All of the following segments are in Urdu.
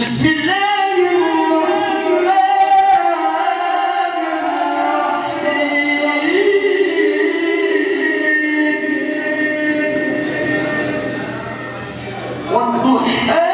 بسم الله الرحمن الرحيم والضحى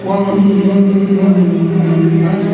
والنجم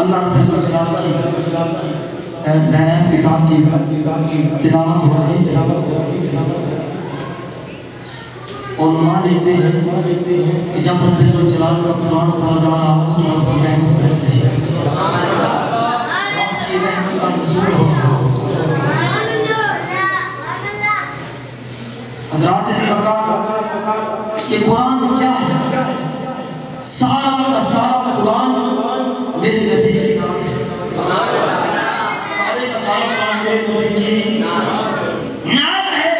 اللہ رب الجلال کی نائب کتاب کی تلاوت ہو رہی اور علماء لکھتے ہیں کہ جب رب الجلال کا قرآن پڑھا جا رہا ہو تو رب کی رحمت برس رہی ہے، رب کی رحمت کا نزول ہو رہا ہو۔ حضرات اسی وقت کہ قرآن کیا ہے؟ سارا کا سارا قرآن میرے نبی کی نام ہے، سارے کا سارا قرآن میرے نبی کی نام ہے،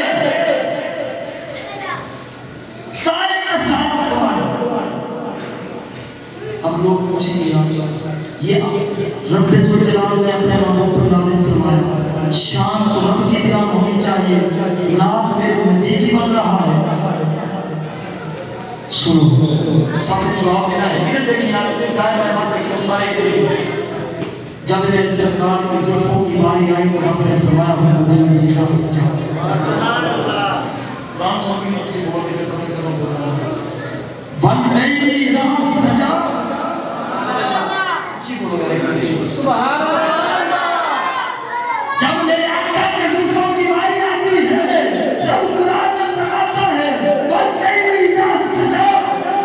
سارے کا سارا قرآن۔ ہم لوگ پوچھیں گے یہ رب الجلال نے اپنے محبوب پر نازل فرمایا، شان تو رب کی بیان ہونی چاہیے، نام میرے نبی کی بن رہا ہے۔ سنو سب سے جواب دینا ہے، ادھر دیکھیں آپ دائیں بائیں بات دیکھیں وہ سارے ادھر ہی۔ جب میرے استغفار کی زلفوں کی باری آئی تو رب نے فرمایا میں ادھر میری ذات سجا۔ قرآن سن کے کسی بول کے ون میری ذات سجا، جی بولو یار سبحان اللہ۔ جب میرے آقا کے زلفوں کی باری آتی ہے رب قرآن میں فرماتا ہے ون میری ذات سجا،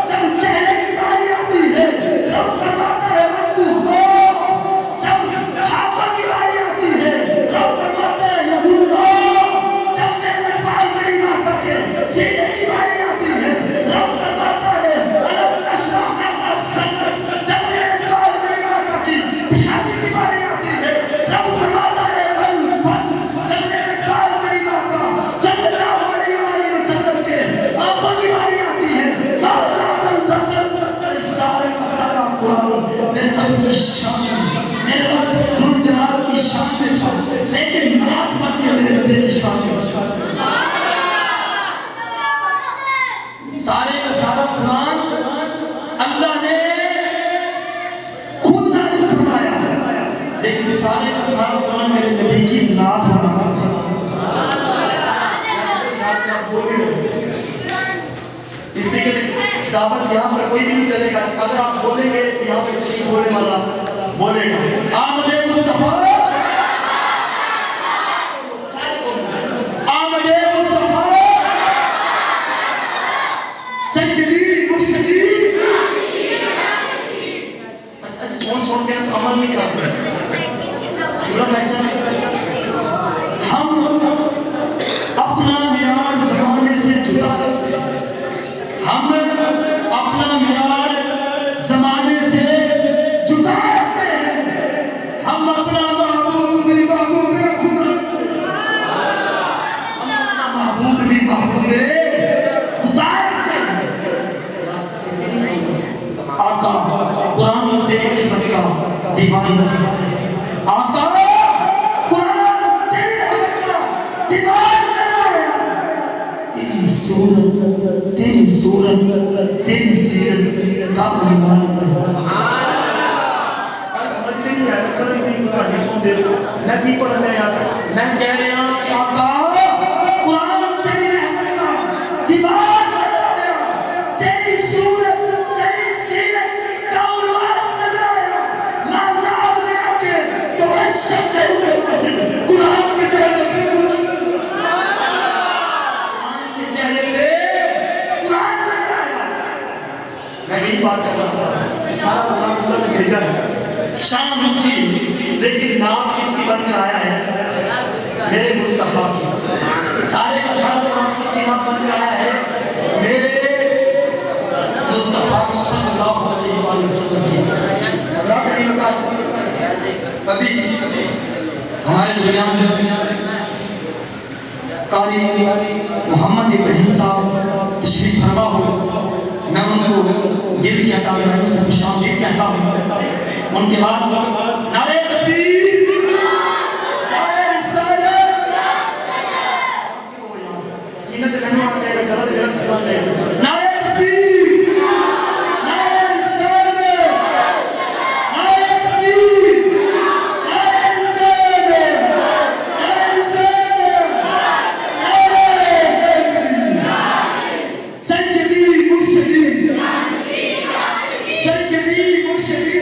جب چہرے کی باری آتی ہے رب فرماتا ہے ون تو ہو، جب ہاتھوں کی باری آتی ہے رب فرماتا ہے یدون ہو، جب میرے پاؤں میری ماتا کے سینے کی باری آتی ہے رب فرماتا ہے الم نشرح لک صدرک، جب میرے پاؤں میری ماتا کی پیشانی کی باری آتی ہے رب فرماتا ہے الفت، جب میرے پاؤں میری ماتا صلی اللہ علیہ وسلم کے آنکھوں کی باری آتی ہے ماذاق البصر، سارے کا سارا قرآن میرے رب کی شان، میرے رب ذوالجلال کی شان میں شان، لیکن نعت بن گیا میرے نبی کی شان میں شان۔ سارے کا سارا قرآن اللہ نے خود نازل فرمایا، لیکن سارے کا سارا قرآن میرے نبی کی نعت بنا۔ اس لیے کہ دعوت یہاں پر کوئی بھی نہیں چلے گا، اگر آپ بولیں گے تو یہاں پر کسی بولنے والا بولے گا آمد مصطفیٰ، آمد مصطفیٰ سجدی مرشدی، اچھا سون کے ہم عمل نہیں کرتے ہم اپنا معیار زمانے سے جدا رکھتے ہیں، ہم اپنا معیار زمانے سے جدا رکھتے ہیں، ہم اپنا محبوب بھی محبوب خود رکھتے ہیں، ہم اپنا محبوب بھی محبوب خدا رکھتے ہیں۔ آقا قرآن دیکھ کے بچہ دیوانی نہیں، آقا قرآن تیری رحمت کا دیوان بنایا، تیری صورت تیری سیرت کا ایمان بنایا۔ سمجھتے نہیں ہے کبھی بھی کہانی سن دے میں کی پڑھنے آتا میں کہہ رہے ہیں کہ آقا قرآن تیری رحمت کا دیوان بنایا، تیری صورت تیری سیرت کا عنوان نظر آیا، مذہب میں آ کے تو اشد قرآن کے چہرے پہ قرآن نظر آیا۔ میں یہی بات کر رہا ہوں، سارا قرآن اللہ نے بھیجا ہے، شان اس کی، لیکن نام کس کی بن کر آیا ہے؟ میرے مصطفیٰ کی۔ سارے کا سارا قرآن کس کی نام بن کر آیا ہے؟ میرے مصطفیٰ صلی اللہ علیہ وسلم کی۔ حضرات نے بتا ابھی ہمارے درمیان میں قاری محمد ابراہیم صاحب تشریف فرما ہو، میں ان کو دل کہتا ہوں، میں ان سے خوش آمدید کہتا ہوں۔ ان کے بعد نعرہ تکبیر، نعرہ رسالت، سینے سے کہنے آنا چاہیے، جلد جلد کرنا چاہیے، نعرہ تکبیر، نعرہ رسالت، نعرہ تکبیر، نعرہ رسالت، نعرہ رسالت، نعرہ تکبیر، سجدی مرشدی، سجدی مرشدی،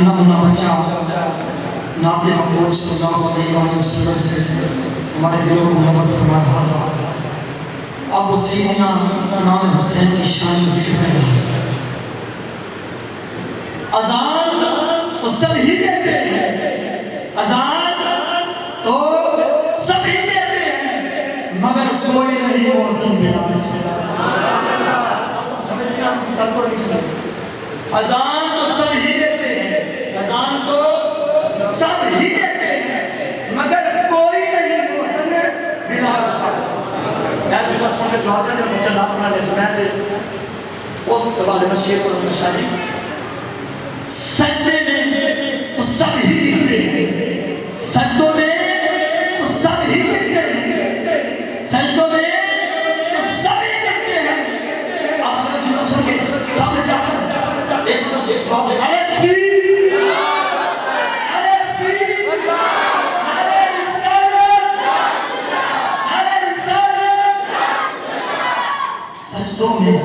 ننھا منا بچہ ناقِ مقبول صلی اللہ علیہ وسلم سے ہمارے دلوں کو منور فرما رہا تھا. اب وہ سیدنا امام حسین کی شان میں ذکر کر رہا ہے. اذان تو سب ہی دیتے ہیں, اذان تو سب ہی دیتے ہیں, مگر کوئی نہیں مؤذن بلال سے. اذان تو سب ہی دیتے ہیں, اذان تو سب ہی دیتے ہیں, مگر کوئی نہیں مؤذن بلال سے. میں جو بس سن کے جو آتا ہے جو بچہ نات بنا جیسے میں اس دوالے میں شیر پر اپنا شادی سجدے میں تو سب ہی گرتے ہیں, سجدوں میں تو سب ہی گرتے ہیں, سجدوں میں تو سب ہی گرتے ہیں. آپ میرے جو سن کے سامنے جا کر ایک جواب دے, ارے تکبیر, ارے تکبیر, ارے رسالت, ارے رسالت. سجدوں میں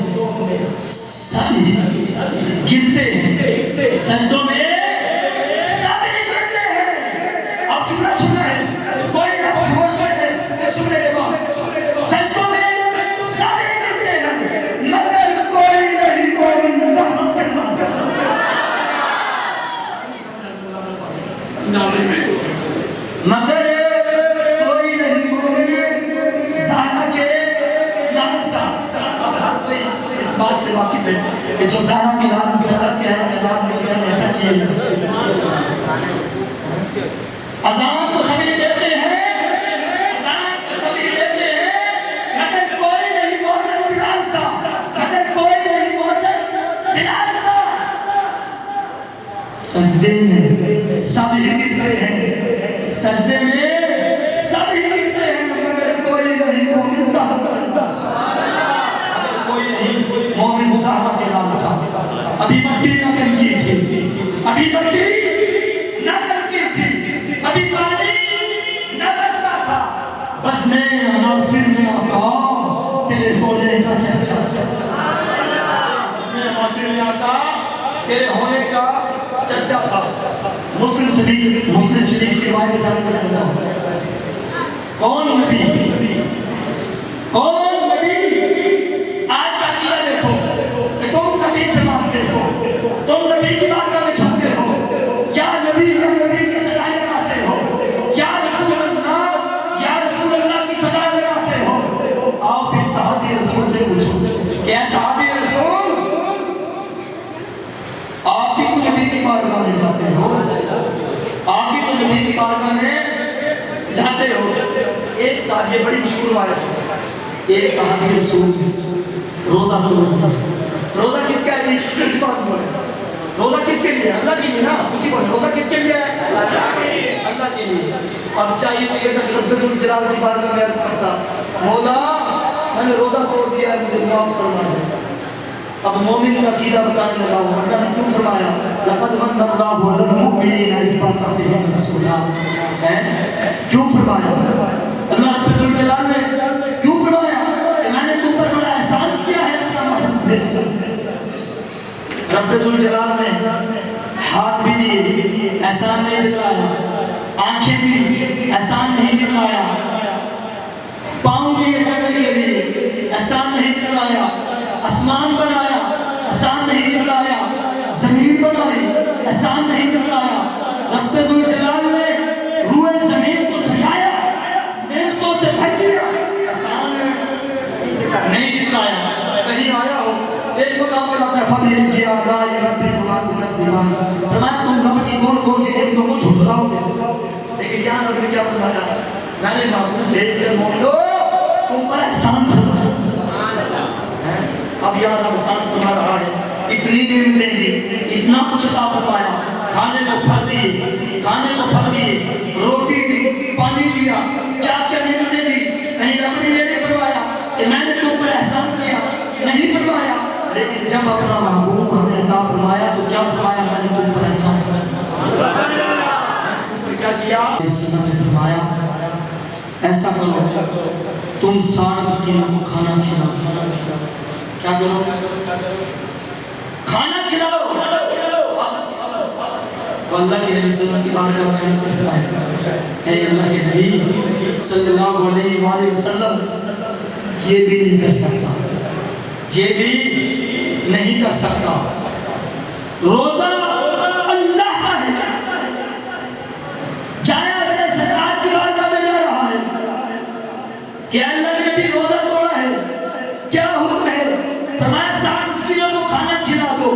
سب ہی گرتے ہیں, سجدوں میں سب ہی گرتے ہیں. اب جملہ سننا ہے, کوئی نہ کوئی ہوش کرے کہ سننے کے بعد سجدوں میں سب ہی گرتے ہیں, مگر کوئی نہیں مومن مگر کوئی نہیں مومن زہرا کے لعنت سے. اب ہر کوئی اس بات سے واقف ہے کہ جو زہرا کی لعنت سے کرتے ہیں اذان کے کسی نے ایسا کیا ہے. اذان تو سبھی دیتے ہیں, اذان تو سبھی دیتے ہیں, مگر کوئی نہیں مؤذن بلال سا, مگر کوئی نہیں مؤذن بلال سا. سجدے میں سب ہی گرتے ہیں, سجدے میں سب ہی گرتے ہیں, مگر کوئی نہیں مومن زہرا, مگر کوئی نہیں مومن زہرا کے نام سے. ابھی مٹی نہ تنکی تھی, ابھی مٹی نہ تنکی تھی, ابھی پانی نہ برسا تھا, بس میں ناصر نے آقا تیرے ہونے کا چرچا, بس میں ناصر نے آقا تیرے ہونے کا چرچا تھا. مسلم شریف کی روایت بیان کرنے لگا, کون نبی, کون نبی, آج کا عقیدہ دیکھو کہ تم نبی سے مانگتے ہو, تم نبی کی بات میں جھکتے ہو, کیا نبی کی صدائیں لگاتے ہو, کیا رسول اللہ کی صدائیں لگاتے ہو. آؤ پھر صحابی رسول سے پوچھو کہ اے صحابی رسول, آپ بھی تو نبی کی بارگاہ میں جاتے ہو, آپ بھی تو نبی کی بارگاہ میں جاتے ہو. ایک صحابی بڑی مشہور روایت ہے, ایک صحابی رسول روزہ توڑتا ہے. روزہ کس کا ہے؟ کچھ بات بولے, روزہ کس کے لیے؟ اللہ کے لیے نا, کچھ بولے, روزہ کس کے لیے ہے؟ اللہ کے لیے. اب چاہیے کہ رب ذوالجلال کی بارگاہ میں عرض کرتا, مولا میں نے روزہ توڑ دیا ہے, مجھے معاف فرما دے. اب مومن کا عقیدہ بتانے لگا ہوں, اللہ نے کیوں فرمایا لقد من اللہ علی المؤمنین اذ بعث فیہم رسولا, کیوں فرمایا اللہ رب ذوالجلال نے, کیوں فرمایا کہ میں نے تم پر بڑا احسان کیا ہے اپنا محبوب بھیج کر. رب ذوالجلال نے ہاتھ بھی دیے, احسان نہیں دکھلایا, آنکھیں بھی احسان نہیں دکھلایا, پاؤں بھی چلنے کے لیے احسان نہیں دکھلایا, آسمان بنایا احسان نہیں دکھلایا, زمین بنائی احسان نہیں دکھلایا. رب ذوالجلال نے روئے زمین کو سجایا, نعمتوں سے بھر دیا, احسان نہیں دکھلایا. کہیں آیا ہو ایک مقام پر اپنے فضل کیا دائی ربی قرآن بلد دیوان, فرمایا تم رب کی کون سی نعمتوں کو جھٹلاؤ گے, لیکن یہاں رب نے کیا فرمایا, میں نے محبوب بھیج کر مومنو تم پر احسان فرمایا. اب یہاں رب احسان فرما رہا ہے, اتنی نعمتیں دی, اتنا کچھ عطا فرمایا, کھانے کو پھل دیے, کھانے کو پھل دیے, روٹی دی, پانی دیا, کیا کیا نعمتیں دی. کہیں رب نے یہ نہیں فرمایا کہ میں نے تم پر احسان کیا, نہیں فرمایا. لیکن جب اپنا محبوب ہمیں عطا فرمایا تو کیا فرمایا, میں نے تم پر احسان کیا. تم پر کیا کیا, سینا نے فرمایا ایسا کرو تم 60 مسکینوں کو کھانا کھلاؤ. کیا کرو, کھانا کھلاؤ. تو اللہ کے نبی صلی اللہ علیہ وسلم اے اللہ کے نبی صلی اللہ علیہ وآلہ وسلم یہ بھی نہیں کر سکتا، یہ بھی نہیں کر سکتا۔ روزہ اللہ کا ہے، جایا میرے سرکار کی بارگاہ میں جا رہا ہے کہ اللہ کے نبی روزہ توڑا ہے، کیا حکم ہے؟ فرمایا 60 مسکینوں کو کھانا کھلا دو،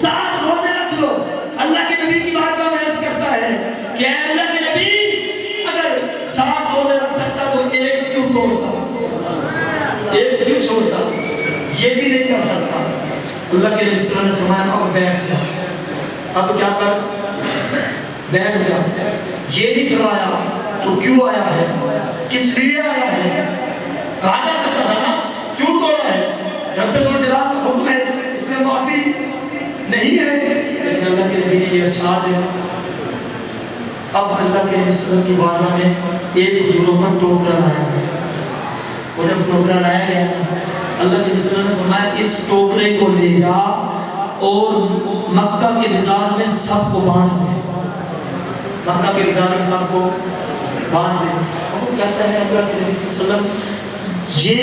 60 روزے رکھ لو۔ اللہ کے نبی کی بارگاہ میں عرض کرتا ہے کہ اے اللہ کے نبی اگر 60 روزے رکھ سکتا تو ایک کیوں توڑتا، ایک کیوں چھوڑتا؟ یہ بھی نہیں کر سکتا۔ اللہ کے نبی صلی اللہ علیہ وسلم نے فرمایا اب بیٹھ جا، اب کیا کر، بیٹھ جا۔ یہ نہیں فرمایا تو کیوں آیا ہے، کس لیے آیا ہے؟ کہا جا سکتا تھا نا کیوں توڑا ہے، رب ذوالجلال کا حکم ہے، اس میں معافی نہیں ہے، لیکن اللہ کے نبی نے یہ ارشاد ہے۔ اب اللہ کے نبی صلی اللہ علیہ وسلم کی بارگاہ میں ایک کھجوروں کا ٹوکرا لایا گیا، اور جب ٹوکرا لایا گیا اللہ کے نبی صلی اللہ علیہ وسلم نے فرمایا اس ٹوکرے کو لے جا اور مکہ کے بازار میں سب کو بانٹ دے، مکہ کے بازار میں سب کو بانٹ دے۔ وہ کہتا ہے اللہ کے نبی صلی اللہ علیہ وسلم یہ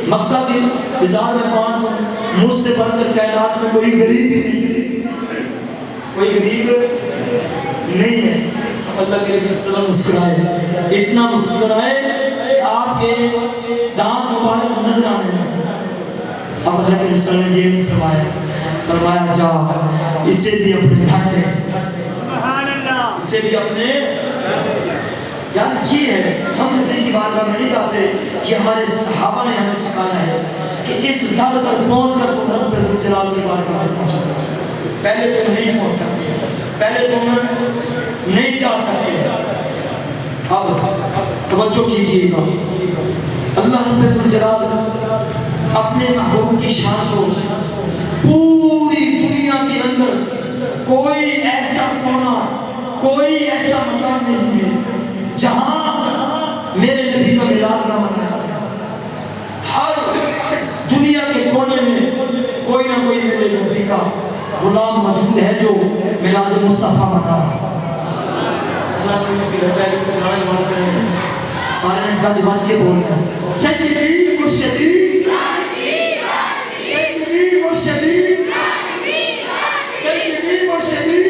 مکہ کے بازار میں بانٹ، مجھ سے بڑھ کر کائنات میں کوئی غریب ہی نہیں، کوئی غریب نہیں ہے۔ اللہ کے نبی صلی اللہ علیہ وسلم مسکرائے، اتنا مسکرائے کہ آپ کے دانت مبارک نظر آنے لگے۔ اب اللہ کے نبی صلی اللہ علیہ وسلم نے یہ نہیں فرمایا، فرمایا جا اسے بھی اپنے گھر میں، اسے بھی اپنے، یعنی یہ ہے ہم نبی کی بارگاہ میں نہیں جاتے، یہ ہمارے صحابہ نے ہمیں سکھایا ہے کہ اس در پر پہنچ کر تم رب ذوالجلال کی بارگاہ میں پہنچا۔ پہلے تم نہیں پہنچ سکتے، پہلے تم نہیں جا سکتے۔ اب توجہ کیجئے گا، اللہ رب ذوالجلال اپنے محبوب کی شان کو پوری دنیا کے اندر کوئی ایسا کونا، کوئی ایسا مکان نہیں ہے جہاں میرے نبی کا میلاد نہ منایا گیا۔ ہر دنیا کے کونے میں کوئی نہ کوئی میرے نبی کا غلام موجود ہے جو میلاد مصطفیٰ منا رہا ہے۔ اللہ کے نبی رضی اللہ عنہ نے سارے نے گج بج کے بول رہے سیدی مرشدی سیدی مرشدی سیدی مرشدی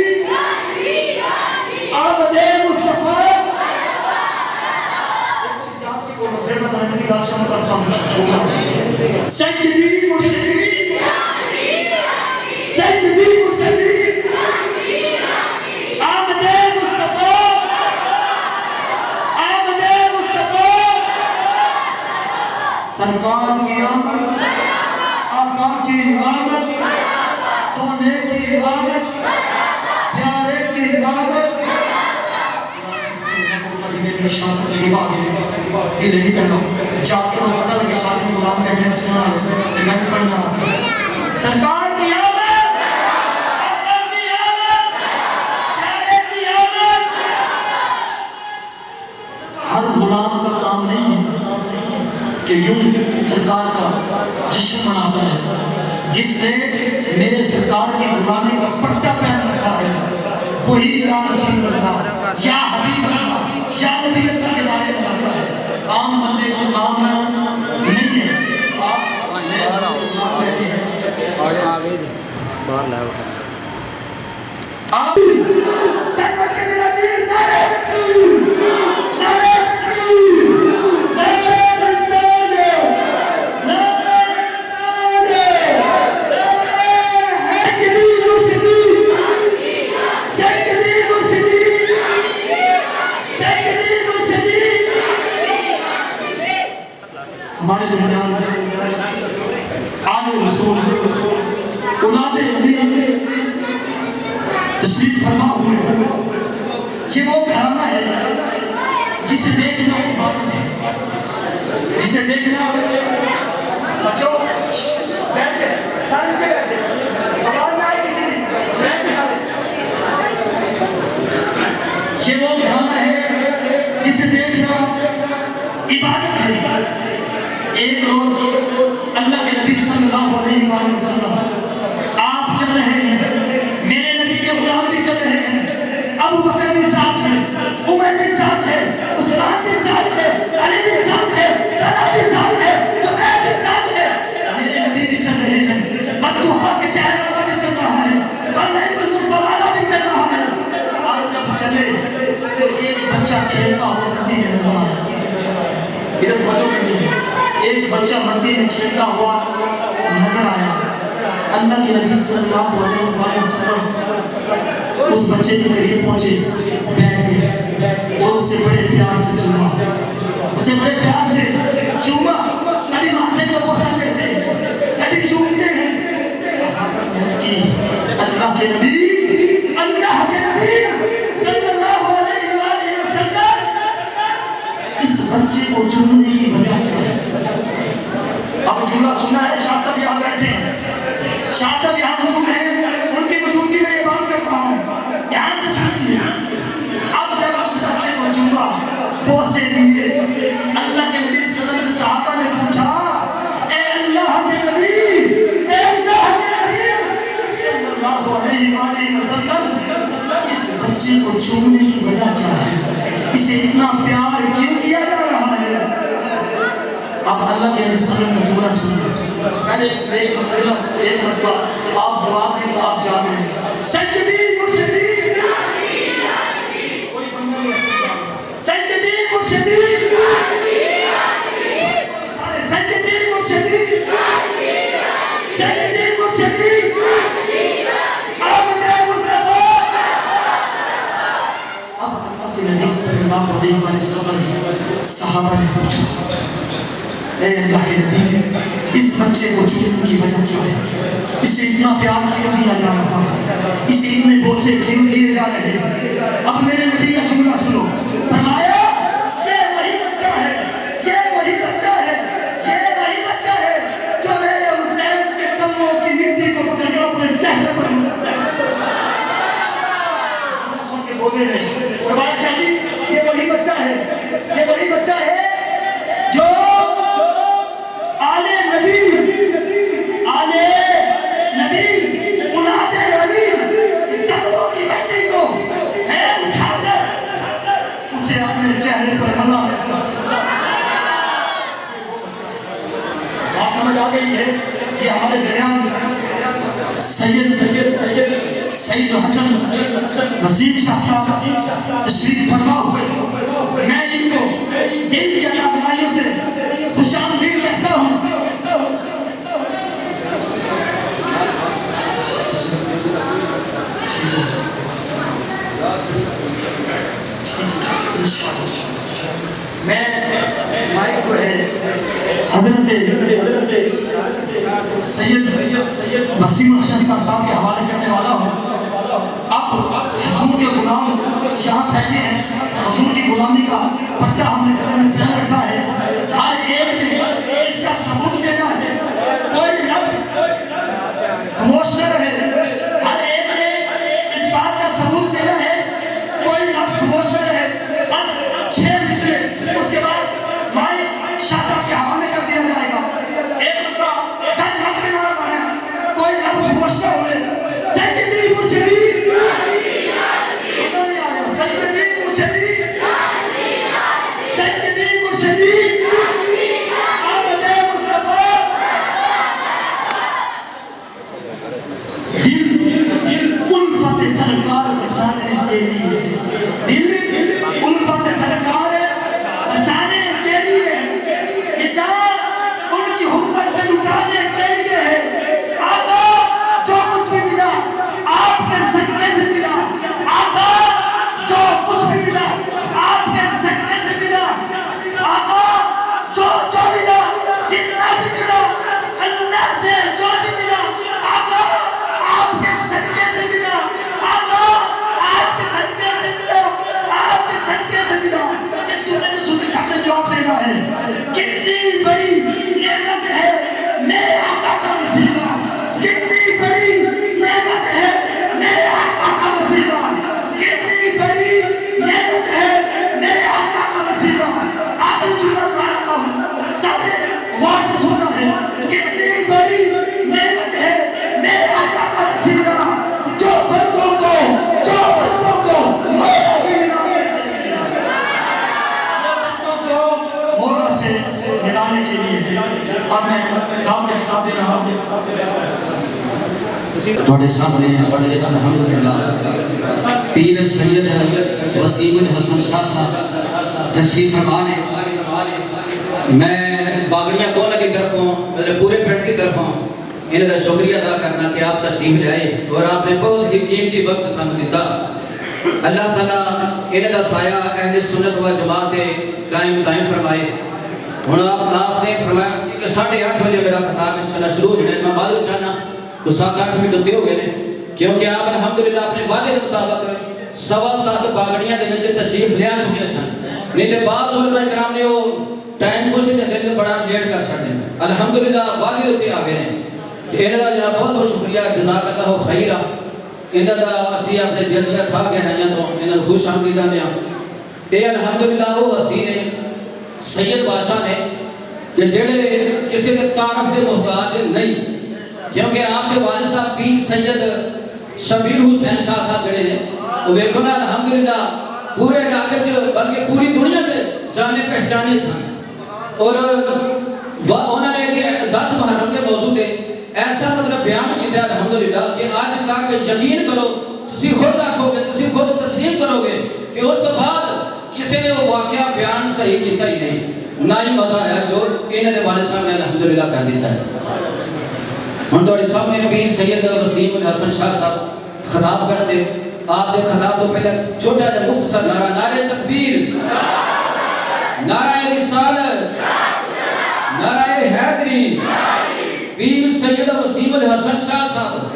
آمد مصطفیٰ۔ سیدی مرشدی سیدی مرشدی آمد مصطفیٰ، آمد مصطفیٰ۔ سرکار کی آمد، آقا کی آمد، سونے کی آمد، پیارے کی آمد۔ میری شاست شریف آگے دل نہیں پڑھنا، جاتے مجھے پتہ لگے شادی میں غلام بیٹھے ہیں سننا ہے، میں بھی پڑھنا۔ سرکار کی آمد، آقا کی آمد، پیارے کی آمد۔ ہر غلام کا کام نہیں ہے کہ یوں سرکار کا جشن مناتا ہے، جس نے میرے سرکار کی غلامی کا پٹا پہن رکھا ہے وہی یا رسول اللہ یا حبیب اللہ یا نبی اللہ کے بارے میں بنتا ہے۔ عام بندے کو کام نہیں ہے۔ آگے باہر لائے ہوتا ہے آپ تحمد کے میرا دیر نعرہ تکبیر، نعرہ تکبیر، نعرہ رسالہ، نعرہ رسالہ، نعرہ سیدی مرشدی، سیدی مرشدی، سیدی مرشدی۔ ہمارے درمیان عام رسول اولاد نبی تشریف فرما ہوئے، یہ وہ گھرانہ ہے جسے دیکھنا عبادت ہے، جسے دیکھنا بچوں بیٹھے سارے نیچے بیٹھے، آواز نہ آئے کسی نے بیٹھے سارے۔ یہ وہ گھرانہ ہے جسے دیکھنا عبادت ہے۔ ایک روز اللہ کے نبی صلی اللہ علیہ وسلم آپ چل رہے ہیں، میرے نبی کے غلام بھی چل رہے ہیں، ہیں ایک بچہ مٹی میں کھیلتا ہوا نظر آیا. اللہ کے نبی صلی اللہ علیہ وسلم اس بچے کے قریب پہنچے, بیٹھ گئے اور اسے بڑے پیار سے چوما, اسے بڑے پیار سے چوما. کبھی ماتھے کو بوسا دیتے, کبھی چومتے ہیں. اس کی اللہ کے نبی صلی اللہ علیہ وآلہ وسلم اس بچے کو چومنے کی وجہ کیا ہے؟ اب جملہ سنا ہے, شاہ صاحب یہاں بیٹھے ہیں, شاہ صاحب یہاں موجود ہیں, ان کی موجودگی میں یہ بات کر رہا ہوں, دھیان سے سنیے. اب جب اس بچے کو چوما, بوسے دیے, اللہ کے نبی صلی اللہ علیہ وسلم سے صحابہ نے پوچھا, اے اللہ کے نبی, اے اللہ کے نبی صلی اللہ علیہ وآلہ وسلم, اس بچے کو چومنے کی وجہ کیا ہے؟ اسے اتنا پیار کیوں کیا جا رہا ہے؟ اب اللہ کے نبی صلی اللہ علیہ وسلم جملہ سنیے. پہلے ایک مرتبہ آپ جواب دیں تو آپ جا دیں. سیدی مرشدی, کوئی بندہ نہیں ہے, سیدی مرشدی, سیدی مرشدی, سیدی مرشدی, آمد مصطفیٰ. اب اللہ کے نبی صلی اللہ علیہ وسلم صحابہ نے پوچھا, اے اللہ کے نبی, اس بچے کو چومنے کی وجہ کیا ہے؟ اسے اتنا پیار کیوں دیا جا رہا ہے؟ اسے اتنے بوسے کیوں دیے جا رہے ہیں؟ اب میرے نبی کا جملہ سنو. فرمایا, یہ وہی بچہ ہے, یہ وہی بچہ ہے, یہ وہی بچہ ہے جو میرے حسین کے قدموں کی مٹی کو پکڑ کر اپنے چہرے پر جملہ سن کے بولے رہے. فرمایا, شاہ جی یہ وہی بچہ ہے, یہ وہی بچہ ہے جو آلے نبی اولاد علی قدموں کی مٹی کو اٹھا کر اسے اپنے چہرے پر ملا. بات سمجھ آ گئی ہے کہ ہمارے درمیان سید حسن وسیم شاہ صاحب تشریف فرما ہوئے. میں ان کو دل کی ادائیوں سے خوش آمدید کہتا ہوں. میں مائک جو ہے حضرت سید وسیم حسن صاحب کے حوالے کرنے والا ہوں. اب حضور کے غلام یہاں بیٹھے ہیں, حضور کی غلامی کا پٹا ہم نے قدم میں پہن رکھا ہے. ہر ایک نے اس کا ثبوت دینا ہے, کوئی لب خاموش نہ رہے. ہر ایک نے اس بات کا ثبوت دینا ہے, کوئی لب خاموش نہ رہے. بس 6 مصرے, اس کے بعد مائی شاہ صاحب کے حوالے کر دیا جائے گا. ایک مرتبہ گج گج کے نعرہ ہے, کوئی لب خاموش نہ ہوئے. سیدی مرشدی, سیدی مرشدی, سیدی مرشدی, آمد مصطفیٰ. دل الفت سرکار بسانے کے لیے, دل الفت سرکار بسانے کے لیے, یہ جان ان کی حرمت پہ لٹانے کے لیے ہے. آقا جو کچھ بھی ملا آپ کے صدقے سے ملا, آقا جو کچھ بھی ملا آپ کے صدقے سے ملا, آقا جو ملا, جتنا بھی ملا اللہ سے جو بھی ملا, آقا آپ کے صدقے سے ملا, آقا آپ کے صدقے سے ملا, آپ کے صدقے سے ملا. اس جملے کو سن کے سب نے جواب دینا ہے, کتنی بڑی نعمت ہے میرے آقا کا وسیلہ, کتنی بڑی نعمت ہے میرے آقا کا وسیلہ, کتنی بڑی نعمت ہے میرے آقا کا وسیلہ. آخری جملہ دہرا رہا ہوں, سب نے غور سے سنا ہے, کتنی بڑی نعمت ہے میرے آقا کا وسیلہ, جو بندوں کو مولا سے ملانے کے لیے. اب میں کام میں خطاب دے رہا ہوں. توڑے سامنے الحمدللہ پیر سید وسیم حسن شاہ صاحب تشریف فرما ہے. میں باغڑیاں کون کی طرفوں مطلب پورے پنڈ کی طرفوں انہیں دا شکریہ ادا کرنا کہ آپ تشریف لے آئے اور آپ نے بہت ہی قیمتی وقت سانو دیتا. اللہ تعالیٰ انہیں دا سایہ اہل سنت و جماعت قائم دائم فرمائے. ہوں آپ نے فرمایا کہ 8:30 بجے میرا خطاب انشاءاللہ شروع ہو جائے. میں معلوم چاہنا کچھ 7-8 منٹ ہوتے ہو گئے ہیں کیونکہ آپ الحمدللہ اپنے وعدے کے مطابق 7:15 باغڑیاں دے وچ تشریف لے آ چکے سن. نہیں تے بعض علماء کرام نے وہ ٹائم کوشش تے دل بڑا لیٹ کر چھڑ دیں. الحمدللہ وعدے ہوتے آ گئے ہیں. انہاں دا جناب بہت بہت شکریہ جزاک اللہ خیرہ. انہاں دا اسی اپنے دل دیا تھا گئے ہیں تو انہاں خوش آمدیدہ نے اے الحمدللہ وہ ہستی نے سید بادشاہ نے کہ جڑے کسی کے تعارف دے محتاج نہیں کیونکہ آپ کے والد صاحب پیر سید شبیر حسین شاہ صاحب جڑے نے وہ ویکھو نا الحمدللہ پورے علاقے بلکہ پوری دنیا میں جانے پہچانے سن. اور انہوں نے 10 محرم کے موضوع تے ایسا مطلب بیان کیتا ہے الحمدللہ کہ آج تک یقین کرو تسی خود آکھو گے تسی خود تسلیم کرو گے کہ اس کے بعد کسی نے وہ واقعہ بیان صحیح کیتا ہی نہیں. نہ ہی مزہ ہے جو انہوں نے والد صاحب نے الحمدللہ کر دیتا ہے. ہم توڑی سامنے نبی سید وسیم الحسن شاہ صاحب خطاب کر دے. آپ دے خطاب تو پہلے چھوٹا جا مختصر نعرہ نعرہ تکبیر نعرہ رسالت نعرہ حیدری پیر سید وسیم الحسن شاہ صاحب.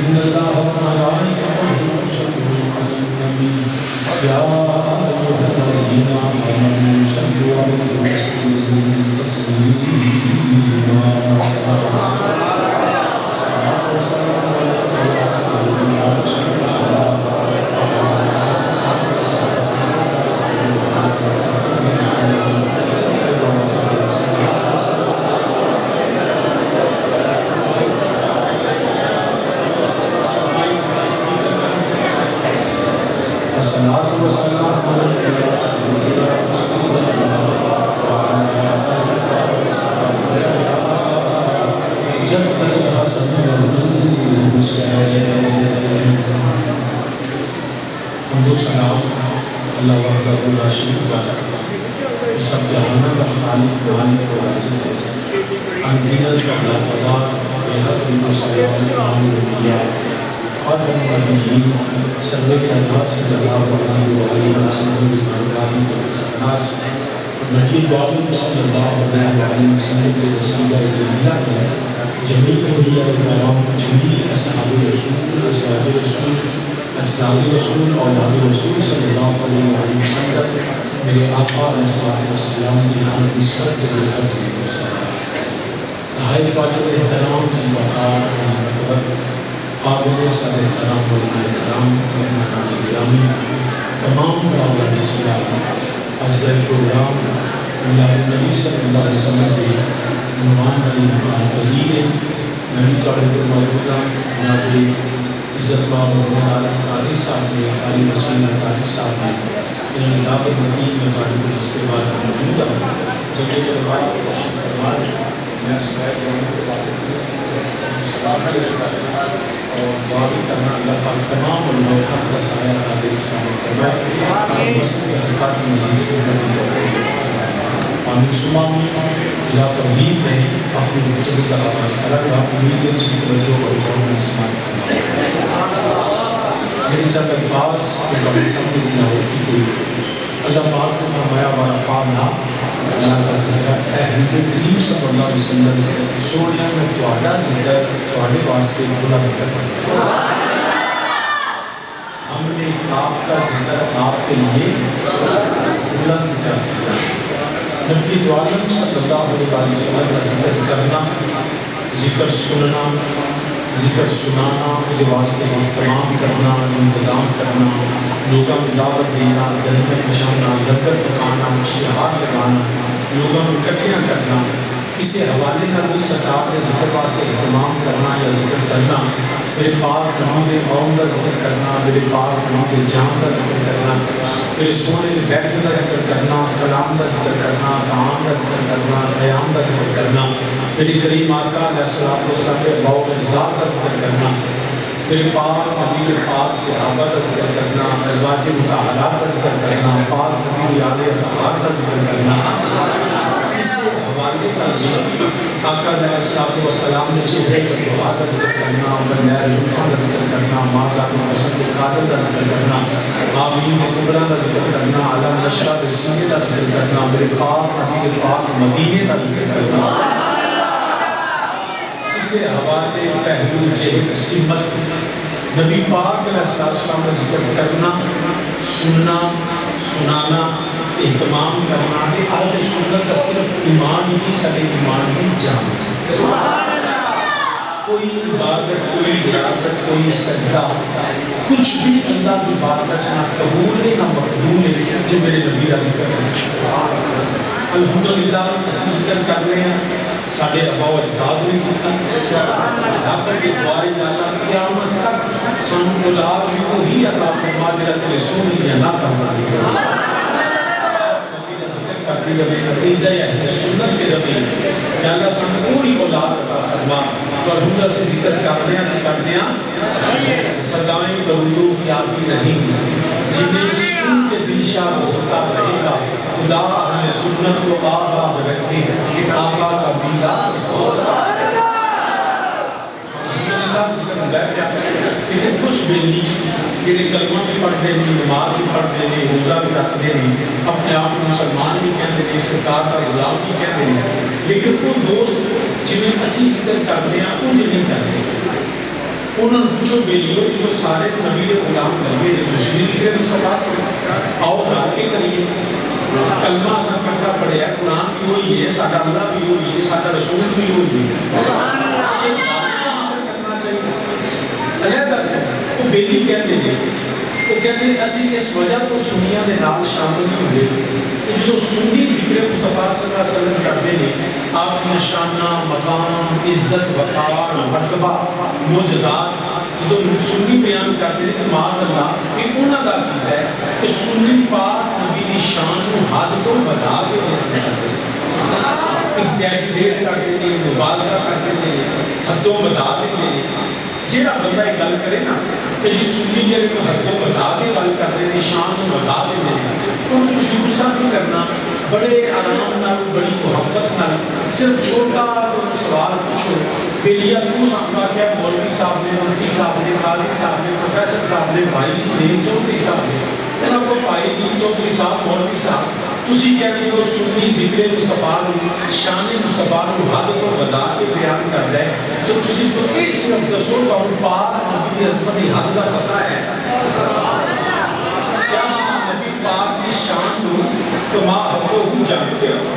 إن الله وملائكته يصلون على النبي يا أيها الذين آمنوا صلوا عليه وسلموا تسليما اللہ وحدہ لا شریک له سب جہانوں کا خالق مالک و رازق ہے انگیزت اللہ تعالیٰ بہت مسلمان الانبیاء خاتم النبیین سرور کائنات صلی اللہ علیہ وسلم کی برکاتی و برکات نبی دعوی صلی اللہ علیہ وسلم کے وسیلہ جلیلہ میں جمیع اولیاء کرام جمیع اصحاب رسول ازواج رسول اجداد رسول اولاد رسول صلی اللہ علیہ وسلم میرے آقا علیہ السلام کی حال نسبت کے لیے نہایت واجب احترام زیباقار قابل سر احترام علماء کرام مہمانان گرامی تمام برادران اسلام آج کا پروگرام میلاد النبی صلی اللہ علیہ وسلم کے عنوان والی ہمارے وزیر نبی طالب موجودہ جناب عزت باب محمد قاضی صاحب نے قاری وسیم قاضی صاحب نے انہیں دعوت مدین میں قاری کو جس کے بعد موجود ہے جگہ کے بعد میں سبائے جانے کے بعد اور دعا بھی کرنا اللہ پاک تمام علماء حق کا سایہ قادر اسلام فرمائے اور مسلم کے حقات مزید کو کرنے کو آمین سمامی یا تمہید میں اپنی گفتگو کا آغاز کرا کہ آپ امید ہے اس کی توجہ اور غور میں استعمال کرنا میری چند الفاظ کے پاکستان میں تلاوت کی گئی اللہ پاک نے فرمایا ورفعنا اللہ کا ذکر ہے حضرت کریم صلی اللہ علیہ وسلم سونے میں تہاڈا ذکر تہاڈے واسطے بلند کر ہم نے آپ کا ذکر آپ کے لیے بلند کر دیا نبی عالم صلی اللہ علیہ وسلم کا ذکر کرنا ذکر سننا ذکر سنانا کے واسطے اہتمام کرنا انتظام کرنا لوگوں کو دعوت دینا جنت نشانا لنگر پکانا اشتہار لگانا لوگوں کو اکٹھیاں کرنا کسی حوالے نہ بھی سرکار کے ذکر واسطے اہتمام کرنا یا ذکر کرنا میرے پاک نام قوم کا ذکر کرنا میرے پاک نام جان کا ذکر کرنا میرے سونے کے بیٹھ کا ذکر کرنا کلام کا ذکر کرنا کام کا ذکر کرنا قیام کا ذکر کرنا میری کریم آقا علیہ السلام کے باؤ اجداد کا ذکر کرنا میرے پاک نبی کے پاک صحابہ کا ذکر کرنا ازواج مطہرات کا ذکر کرنا پاک نبی آل اطہار کا ذکر کرنا اس حوالے کا یہ آقا علیہ السلام نے چہرے کا دعا کا ذکر کرنا بنیاد زلفاں کا ذکر کرنا ماذا کو حسن قادر کا ذکر کرنا آمین کبرا کا ذکر کرنا عالم نشرہ رسینے کا ذکر کرنا میرے پاک نبی کے پاک مدینے کا ذکر کرنا اسے حوالے پہلو جہت سمت نبی پاک علیہ السلام کا ذکر کرنا سننا سنانا اہتمام کرنا ہے اہل سنت کا صرف ایمان ہی سارے ایمان کی جان کوئی عبادت کوئی ریاضت کوئی سجدہ کچھ بھی اللہ کی عبادت نہ قبول ہے نہ مقبول ہے جو میرے نبی کا ذکر ہے الحمدللہ اسی ذکر کرنے ہیں ساڑھے ابا و اجداد نے کیتا رب کے دعائے اللہ قیامت تک سن اولاد بھی وہی عطا فرما دے تیرے سونے کی اللہ کرنا نبی کا ذکر کرتی رہے عقیدہ اہل سنت کے رہے کہ اللہ سن پوری اولاد عطا فرما تو الحمدہ سے ذکر کرنے ہیں صدائیں درودوں کی آتی رہیں گی جنہیں سن کے دل شاد ہوتا رہے گا خدا اہل سنت کو آباد رکھے آقا کا میلاد الحمدللہ ذکر بیٹھ لیکن کچھ بیلی کہ کلمہ بھی پڑھتے ہیں نماز بھی پڑھتے ہیں روزہ بھی رکھتے ہیں اپنے آپ مسلمان بھی کہتے ہیں سرکار کا غلام بھی کہتے ہیں لیکن وہ دوست جنہیں اسی ذکر کرتے ہیں ان جنہیں کرتے ہیں انہوں نے پوچھو بیلیوں جو سارے نبی غلام کرتے ہیں جو سی ذکر مصطفیٰ آؤ گھر کے کریے کلمہ سب کٹھا پڑے ہے قرآن بھی وہی ہے ساڈا اللہ بھی وہی ہے ساڈا رسول بھی وہی ہے کرنا چاہیے علیحدہ وہ بیٹی کہتے ہیں وہ کہتے ہیں اسی اس وجہ تو سنیاں دے نال شامل نہیں ہوئے کہ جو سنی ذکر مصطفیٰ صلی اللہ علیہ وسلم کرتے ہیں آپ کی نشانہ مقام عزت وقار مرتبہ معجزات جو سنی بیان کرتے ہیں کہ معاذ اللہ کہ انہوں کا کی ہے کہ سنی پاک نبی کی شان کو حد کو بتا کے بیان کرتے ہیں ایگزیجریٹ کرتے ہیں مبالغہ کرتے ہیں حدوں بتا دیتے ہیں جہاں بندہ ایک گل کرے نا کہ یہ سنی جڑے کو حدوں بتا کے گل کرتے ہیں شان کو بتا دیتے ہیں ان کو غصہ نہیں کرنا بڑے آرام نال بڑی محبت نال صرف چھوٹا سوال پوچھو بیلیا تو سامنا کیا مولوی صاحب نے مفتی صاحب نے قاضی صاحب نے پروفیسر صاحب نے بھائی جی نے چودھری صاحب نے انہوں کو بھائی جی چودھری صاحب مولوی صاحب تسی کہتے ہو سنی ذکر مصطفیٰ شان مصطفیٰ حد کو بتا کے بیان کرتا ہے تو تسی تو ایک صرف دسو کا ان پاک نبی کی عظمت کی حد کا پتہ ہے کیا نبی پاک کی شان کو تم آپ کو جانتے ہو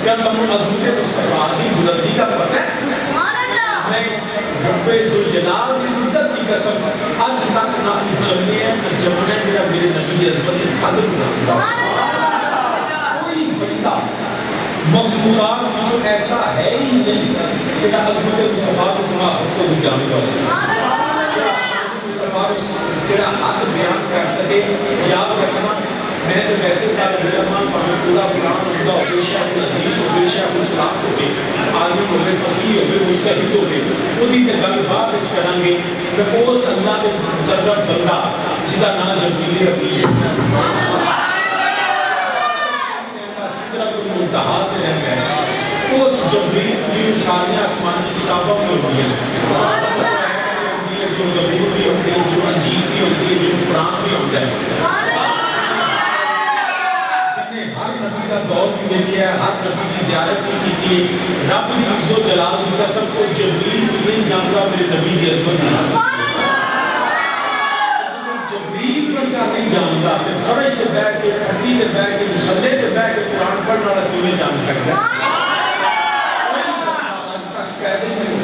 کیا تم عظمت مصطفیٰ کی بلندی کا پتہ ہے میں رب ذوالجلال کی عزت کی قسم آج تک نہ جمعے ہیں نہ جمعے میرا میرے نبی کی عظمت کی حد کو کوئی بندہ مخلوقات جو ایسا ہے ہی نہیں کہ عظمت مصطفیٰ کو تم آپ کو جانتے ہو مصطفیٰ جڑا حق بیان کر سکے یاد رکھنا میں تو ویسے طالب علم پانے پورا قرآن ہوتا ہو بے شیخ الحدیث ہو بے شیخ القرآن ہو گئے عالم ہو گئے فقیہ ہو گئے مجتہد ہو گئے وہ دی گل بات کریں گے کہ اس اللہ کے مقرر بندہ جدا نام جبریل ربیع سدرۃ المنتہا پہ رہتا ہے اس جبریل جو ساری آسمانی کتابوں میں ہوتی ہیں جو زبور بھی ہوتی ہے جو انجیل بھی ہوتی ہے جو قرآن بھی ہوتا ہے ہر نبی کا دور بھی دیکھا ہے ہر نبی کی زیارت بھی کی تھی رب کی عزت و جلال کی قسم کو جبریل بھی نہیں جانتا میرے نبی کی عظمت نہیں جبریل بندہ نہیں جانتا کہ فرش تے بیٹھ کے پھٹی تے بیٹھ کے مصلی تے بیٹھ کے قرآن پڑھنے والا کیوں جان سکتا ہے آج تک قید نہیں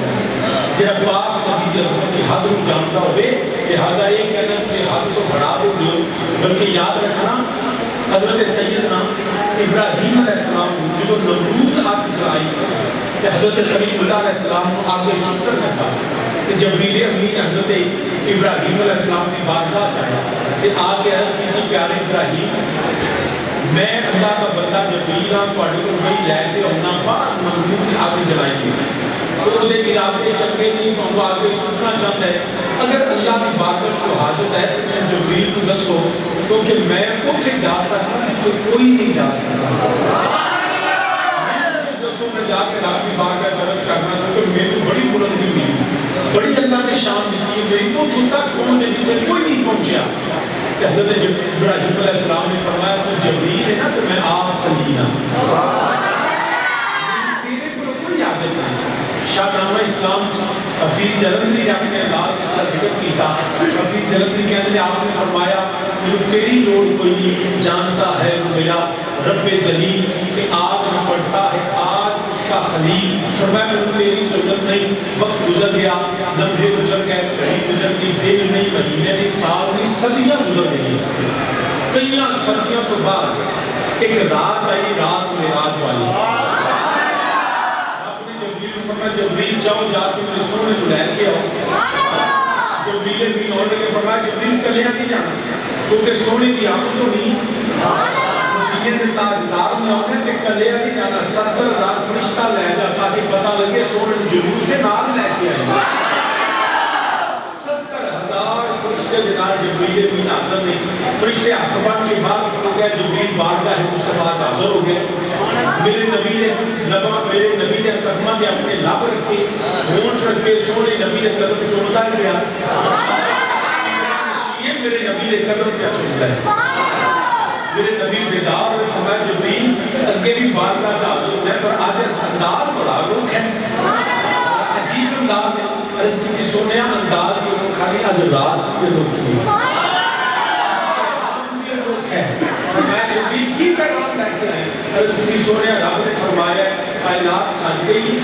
جب پاک نبی کی عظمت کی حد کو جانتا ہوئے لہٰذا یہ کہنا کہ حد کو بڑھا دیتے ہو بلکہ یاد رکھنا حضرت سیدنا ابراہیم علیہ السلام جو نمرود آگ جلائی کہ حضرت کریم اللہ علیہ السلام کو آگے شکر کرتا کہ جبریل امین حضرت ابراہیم علیہ السلام کی بارگاہ چاہیا کہ آگے عرض کی تھی پیارے ابراہیم میں اللہ کا بندہ جبریل ہوں پڑھ کو وہی لے کے ہونا باہر نمرود آگ جلائی گئی تو وہ ارادے چنگے نہیں تو وہ آگے سننا چاہتا ہے اگر اللہ کی بارگاہ کو حاجت ہے تو میں جبریل کو دسو کیونکہ میں اتنے جا سکتا تو کوئی نہیں جا سکتا میں جا کے رب کی بارگاہ چرچ کرنا کیونکہ میری بڑی بلندی ہوئی بڑی اللہ نے شان دی میری اتنے تک پہنچے جتنے کوئی نہیں پہنچیا کہ حضرت ابراہیم علیہ السلام نے فرمایا تو جبریل ہے نا تو میں آپ خلیل ہوں تیرے کو کوئی حاجت نہیں شاہ نامہ اسلام حفیظ جلندری نے اپنے اللہ کا ذکر کیا حفیظ جلندری کہتے ہیں آپ نے فرمایا کہ تیری لوڑ کوئی جانتا ہے میرا رب جلیل کہ آج میں پڑھتا ہے آج اس کا خلیل فرمایا میں تیری ضرورت نہیں وقت گزر گیا لمحے گزر گئے کہیں گزر گئی دن نہیں مہینے نہیں سال نہیں صدیاں گزر گئی کئی صدیوں کے بعد ایک رات آئی رات معراج والی جبریل جاؤ جا کے میرے سونے کو لے کے آؤ جبریل بھی ہونے کے فرمایا جبریل کلیا نہیں جانا کیونکہ سونے کی آمد تو نہیں مدینے کے تاجدار میں ہونے کہ کلیا نہیں جانا 70,000 فرشتہ لے جاتا کہ پتہ لگے سونے جلوس کے نام لے کے آئے 70,000 فرشتے جناب جبریل بھی حاضر نہیں فرشتے ہاتھ بن کے بعد ہو گیا جبریل بارگاہ مصطفیٰ حاضر ہو گئے میرے نبی نے قدمہ کے اپنے لب رکھے ہونٹ رکھے سونے نبی نے قدم چومتا ہی گیا میرے نبی نے قدم کیا چومتا ہے میرے نبی بیدار ہوئے فرمایا جبریل اگے بھی بارگاہ حاضر ہوتا ہے پر آج انداز بڑا روک ہے عجیب انداز ہے عرض کی سونے انداز یہ لوگ خالی اجرات یہ لوگ کی عرض کی سونے رب نے فرمایا کائنات سج گئی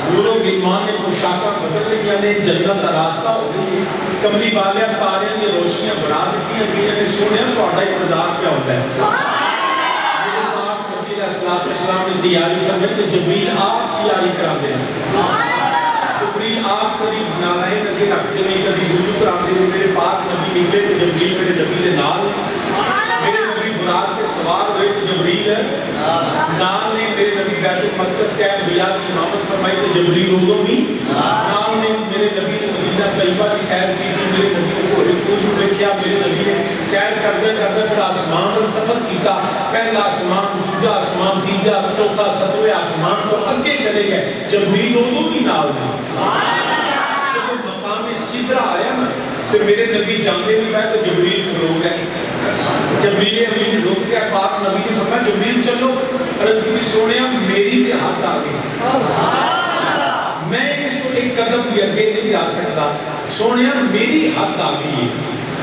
نوروں گلمان نے پوشاکاں بدل رہی نے جنت کا راستہ ہو گئی کملی والے تارے کی روشنیاں بنا دیتی ہیں نے سونے تہاڈا انتظار کیا ہوتا ہے میرے پاک نبی علیہ السلام نے تیاری فرمائی کہ جبریل آپ تیاری کرا دیں جبریل آپ کبھی نالائیں لگے رکھتے نہیں کبھی وضو کراتے ہیں میرے پاک نبی نکلے تو جبریل میرے نبی کے نال میرے نبی برات کے سوار ہوئے تو جبریل نال نے میرے نبی بیت المقدس کے بیات کی امامت فرمائی تو جبریل ادوں بھی نال نے میرے نبی نے مدینہ طیبہ کی سیر کی تھی میرے نبی نے گھوڑے کو دیکھا میرے نبی نے سیر کرتے کرتے پھر آسمان پر سفر کیتا پہلا آسمان دوسرا آسمان تیجا چوتھا ستویں آسمان تو اگے چلے گئے جبریل ادوں بھی نال نے جب مقام سدرہ آیا نا تو میرے نبی جانتے نہیں پائے تو جبریل کھلو گئے جبریل امین رک گیا پاک نبی نے فرمایا جبریل چلو عرض کی سونیا میری تے ہاتھ آ گئی میں اس کو ایک قدم بھی اگے نہیں جا سکتا سونیا میری ہاتھ آ گئی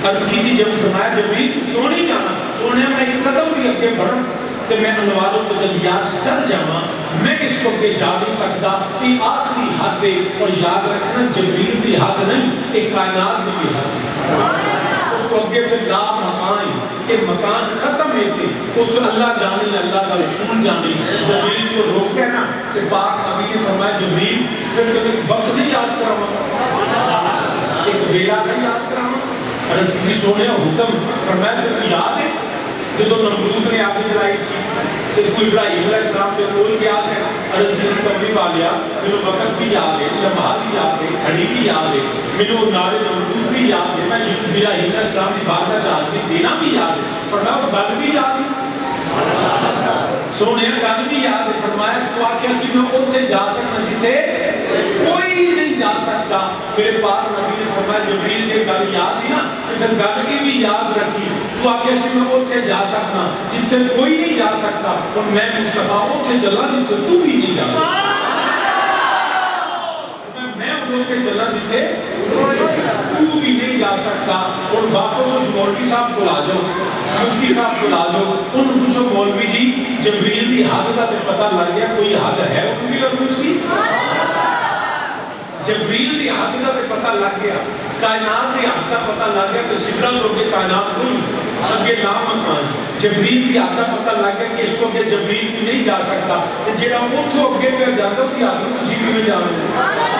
عرض کی تھی جب فرمایا جبریل کیوں نہیں جانا سونیا میں ایک قدم بھی اگے بڑھوں تو میں انوار و تجلیات چل جاواں میں اس کو اگے جا نہیں سکتا یہ آخری حد ہے اور یاد رکھنا جبریل دی حد نہیں ایک کائنات دی بھی حد ہے اس کو اگے پھر لا مکان کہ مکان ختم ہے تھے اس کو اللہ جانی اللہ کا رسول جانی جبریل کو روک کے نا کہ پاک نبی نے فرمایا جبریل پھر کبھی وقت نہیں یاد کراما ایک ویلا نہیں یاد کراما عرض کی سونے حکم فرمایا کہ یاد ہے جدو نمرود نے آگے جلائی سی تو کوئی ابراہیم علیہ السلام پہ بول گیا سے عرض کی کبھی والیا میرے وقت بھی یاد ہے لمحہ بھی یاد ہے کھڑی بھی یاد ہے میرے نارے نمرود بھی یاد ہے میں ابراہیم علیہ السلام کی بات کا چارج بھی دینا بھی یاد ہے فرمایا وہ گل بھی یاد ہے سونے گل بھی یاد ہے فرمایا تو آکھیا سی میں اتنے جا سکنا جتنے کوئی نہیں جا سکتا میرے پاک نبی نے فرمایا جبریل سے گل یاد ہی نا پھر گل کی بھی یاد رکھی تو آگے سے میں اتنے جا سکتا جتنے کوئی نہیں جا سکتا اور میں مصطفیٰ اتنے چلا جتنے تو بھی نہیں جا سکتا میں اتنے چلا جتنے تو بھی نہیں جا سکتا اور واپس اس مولوی صاحب کو لا جاؤ مفتی صاحب کو لا جاؤ ان پوچھو مولوی جی جبریل دی حد کا پتہ لگ گیا کوئی حد ہے ان کی اور مجھ کی جبریل دی حد کا پتہ لگ گیا کائنات دی حد کا پتہ لگ گیا تو سدرہ لوگ کے کائنات کوئی اگے نام مکان جبریل دی حد کا پتہ لگ گیا کہ اس کو اگے جبریل بھی نہیں جا سکتا کہ جیڑا اتھو اگے پہ جاتا ہوں کہ آدھو کسی بھی میں جانا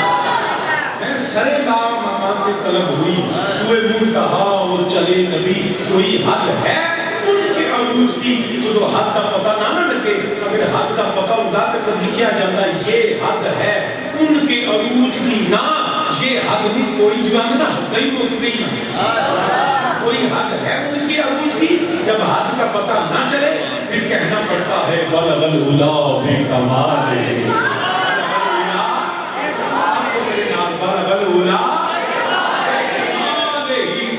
میں سرے نام مکان سے طلب ہوئی سوئے منتہا وہ چلے نبی کوئی حد ہے ان کے عروج کی جو حد کا پتہ نہ لگے اگر حد کا پتہ ہوگا تو پھر لکھیا جاتا یہ حد ہے ان کے عروج کی نا یہ حد نہیں کوئی جو ہے نا حد ہی مک گئی کوئی حد ہے ان کے عروج کی جب حد کا پتہ نہ چلے پھر کہنا پڑتا ہے بلغ العلا بکمال بلغ العلا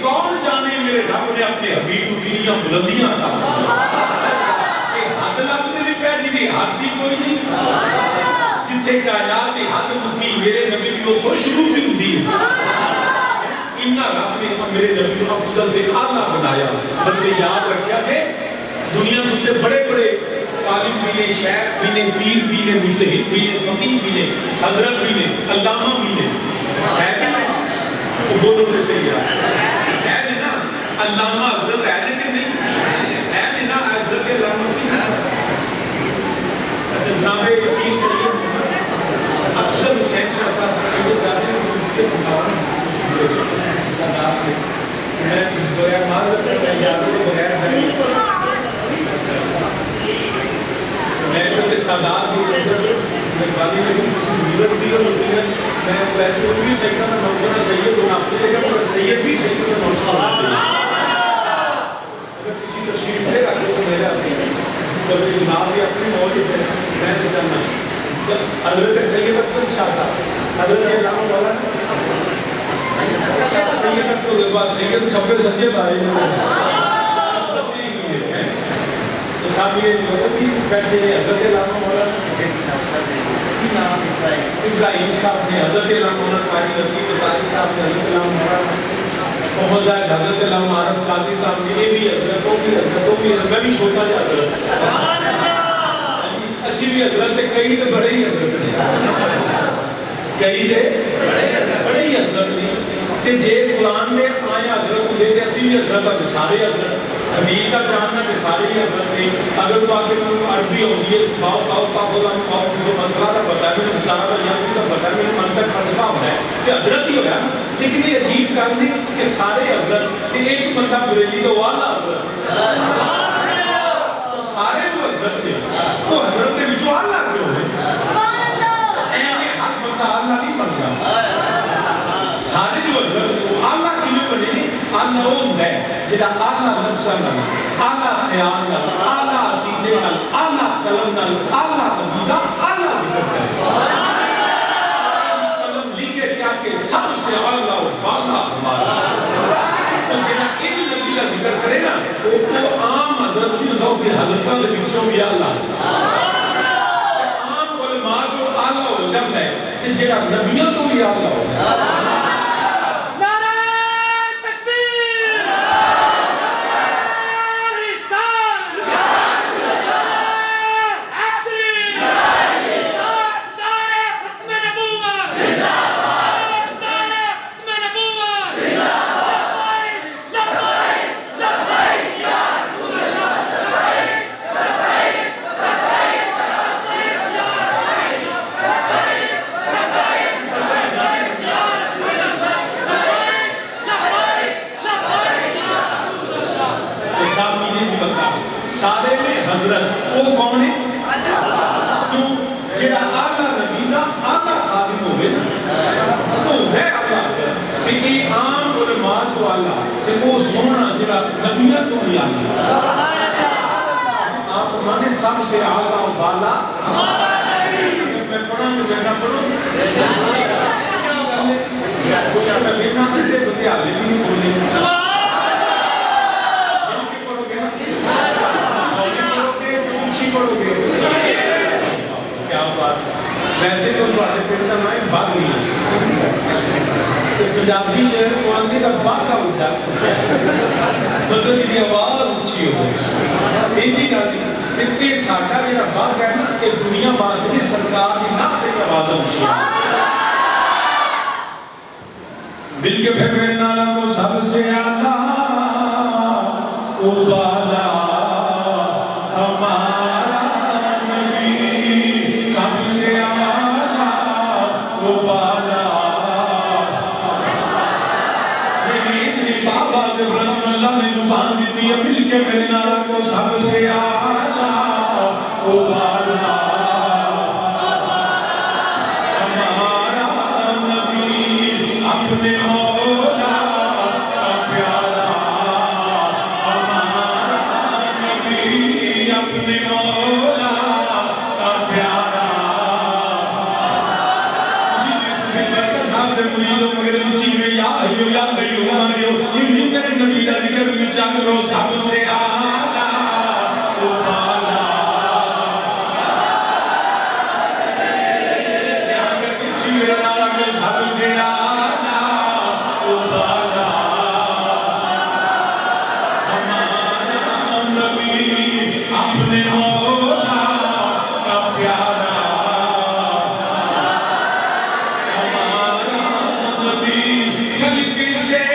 کون جانے میرے رب نے اپنے حبیب کو کنیاں بلندیاں تھا کہ حد لگتے بھی پہ جی حد بھی کوئی نہیں جتھے کائنات کی حد مکی میرے نبی کی وہ تو شروع بھی ہوتی ہے انہا رب نے میرے نبی کو افضل سے اعلیٰ بنایا بلکہ یاد رکھیا تھے دنیا میں بڑے بڑے عالم بھی نے شیخ بھی نے پیر بھی نے مجتہد بھی نے فقیہ بھی نے حضرت بھی نے علامہ بھی نے ہے کہ نہیں وہ بولو تو صحیح ہے نا علامہ حضرت ہے کہ نہیں ہے نا حضرت علامہ کی جناب پیر سید افضل حسین شاہ صاحب سید زادے کے صداقت میں دویا معذرت میں یادوں کے بغیر میں کیونکہ سادات کی میں بالی میں کچھ مدت بھی اور میں ویسے وہ بھی سیدہ میں مولانا سید ہونا آپ کے لئے گا سید بھی سید میں مولانا سید اگر کسی تشریف سے رکھو تو میرا سید جب جناب بھی اپنی موجود ہے میں تو جاننا چاہتا حضرت سید افضل شاہ صاحب حضرت علامہ مولانا سید افضل بعد سید کھپے سجے بارے تو صاحب یہ لوگ بھی بیٹھے ہیں حضرت علامہ مولانا ابراہیم صاحب نے حضرت علامہ مولانا قاری نصیر قاری صاحب نے حضرت علامہ مولانا محمد زاہد حضرت علامہ عارف قادری صاحب نے یہ بھی حضرتوں بھی حضرت وہ بھی میں بھی چھوٹا جا حضرت اسی بھی حضرت کئی تو بڑے ہی حضرت کئی دے بڑے ہی حضرت نے تے جے قرآن دے آئے حضرت دے تے اسی بھی حضرت تے سارے حضرت حدیث کا جاننا تے سارے ہی حضرت نے اگر تو آکے میں عربی ہوگی ہے باؤ مجھے مسئلہ کا پتہ ہے مجھے مطالعہ ریاضی کا پتہ ہے مجھے منطق فلسفہ ہونا ہے کہ حضرت ہی ہوگا لیکن یہ عجیب کر دی کہ سارے حضرت کہ ایک بندہ بریلی تو والا حضرت سارے جو حضرت نے وہ حضرت نے بچو اللہ کیوں ہے حق بندہ اللہ نہیں بن گیا سارے جو حضرت وہ اللہ کیوں بنے اللہ وہ ہوتا ہے جدا اللہ نفس اللہ اللہ خیال اللہ اللہ عقیدے اللہ اللہ قلم اللہ اللہ عقیدہ اللہ ذکر کرے قلم لکھے کیا کہ سب سے اللہ و بالا ہمارا اور جدا ایک نبی کا ذکر کرے نا وہ عام حضرت بھی ہوتا پھر حضرتوں کے بچوں بھی اللہ عام علماء جو اللہ ہو جب ہے کہ جدا نبیوں تو بھی اللہ ہو سادے میں حضرت وہ کون ہے کیوں جیڑا آلہ نبی دا آلہ خادم ہوئے تو ہے اللہ کہ ایک عام علماء جو آلہ کہ وہ سونا جیڑا نبیت تو ہی آلہ آپ فرمانے سب سے آلہ و بالا میں پڑھا تو میں نہ پڑھوں کچھ میں لینا بندے بندے آلے بھی نہیں بولے پڑھو گے کیا بات ویسے تو بڑھے پیڑتا میں بھاگ نہیں تو پنجابی چہر کو آنگے کا بھاگا اٹھا مطلب کی آواز اچھی ہو گئی ایجی گاتی اتنے ساٹھا میرا بھاگ ہے نا کہ دنیا باسے سرکار کی ناک پہ آواز اچھی ہو بل کے پھر میرے نالا کو سب سے آلہ او بالا زبان دیتی ہے مل کے میرے نارا کو سب سے آلہ او بالا ہمارا نبی اپنے مولا کا پیارا ہمارا نبی اپنے مولا کا پیارا اسی جس میں بچہ صاحب دے مریدوں مگر اچھی میں یا ایو یا بیو مانگے ہو میرے نبی دا ذکر بھی اچھا کرو سب سے آلہ او بالا دھیان کر کے اچھی میرا نالا کو سب سے آلہ او بالا ہمارا نبی اپنے مولا کا پیارا ہمارا نبی خلق سے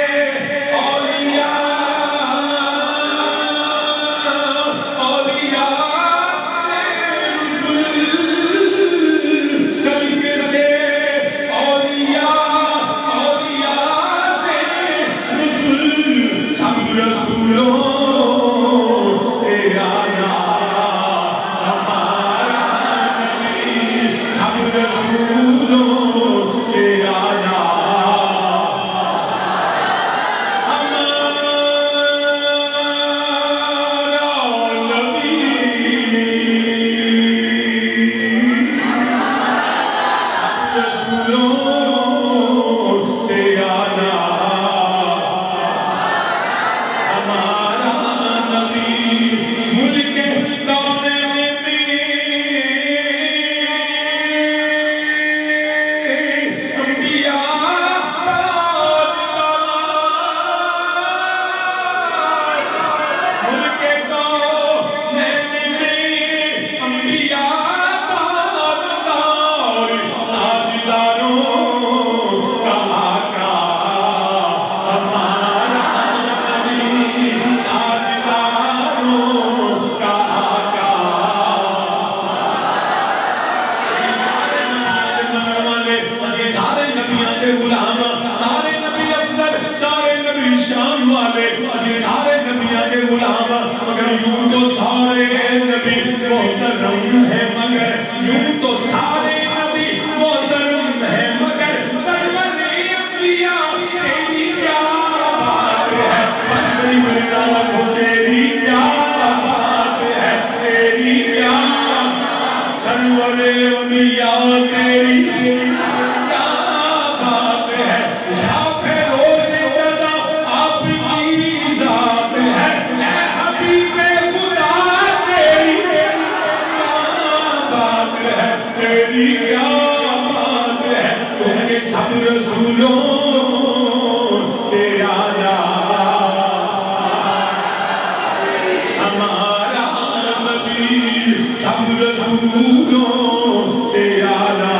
رسولوں سے آلہ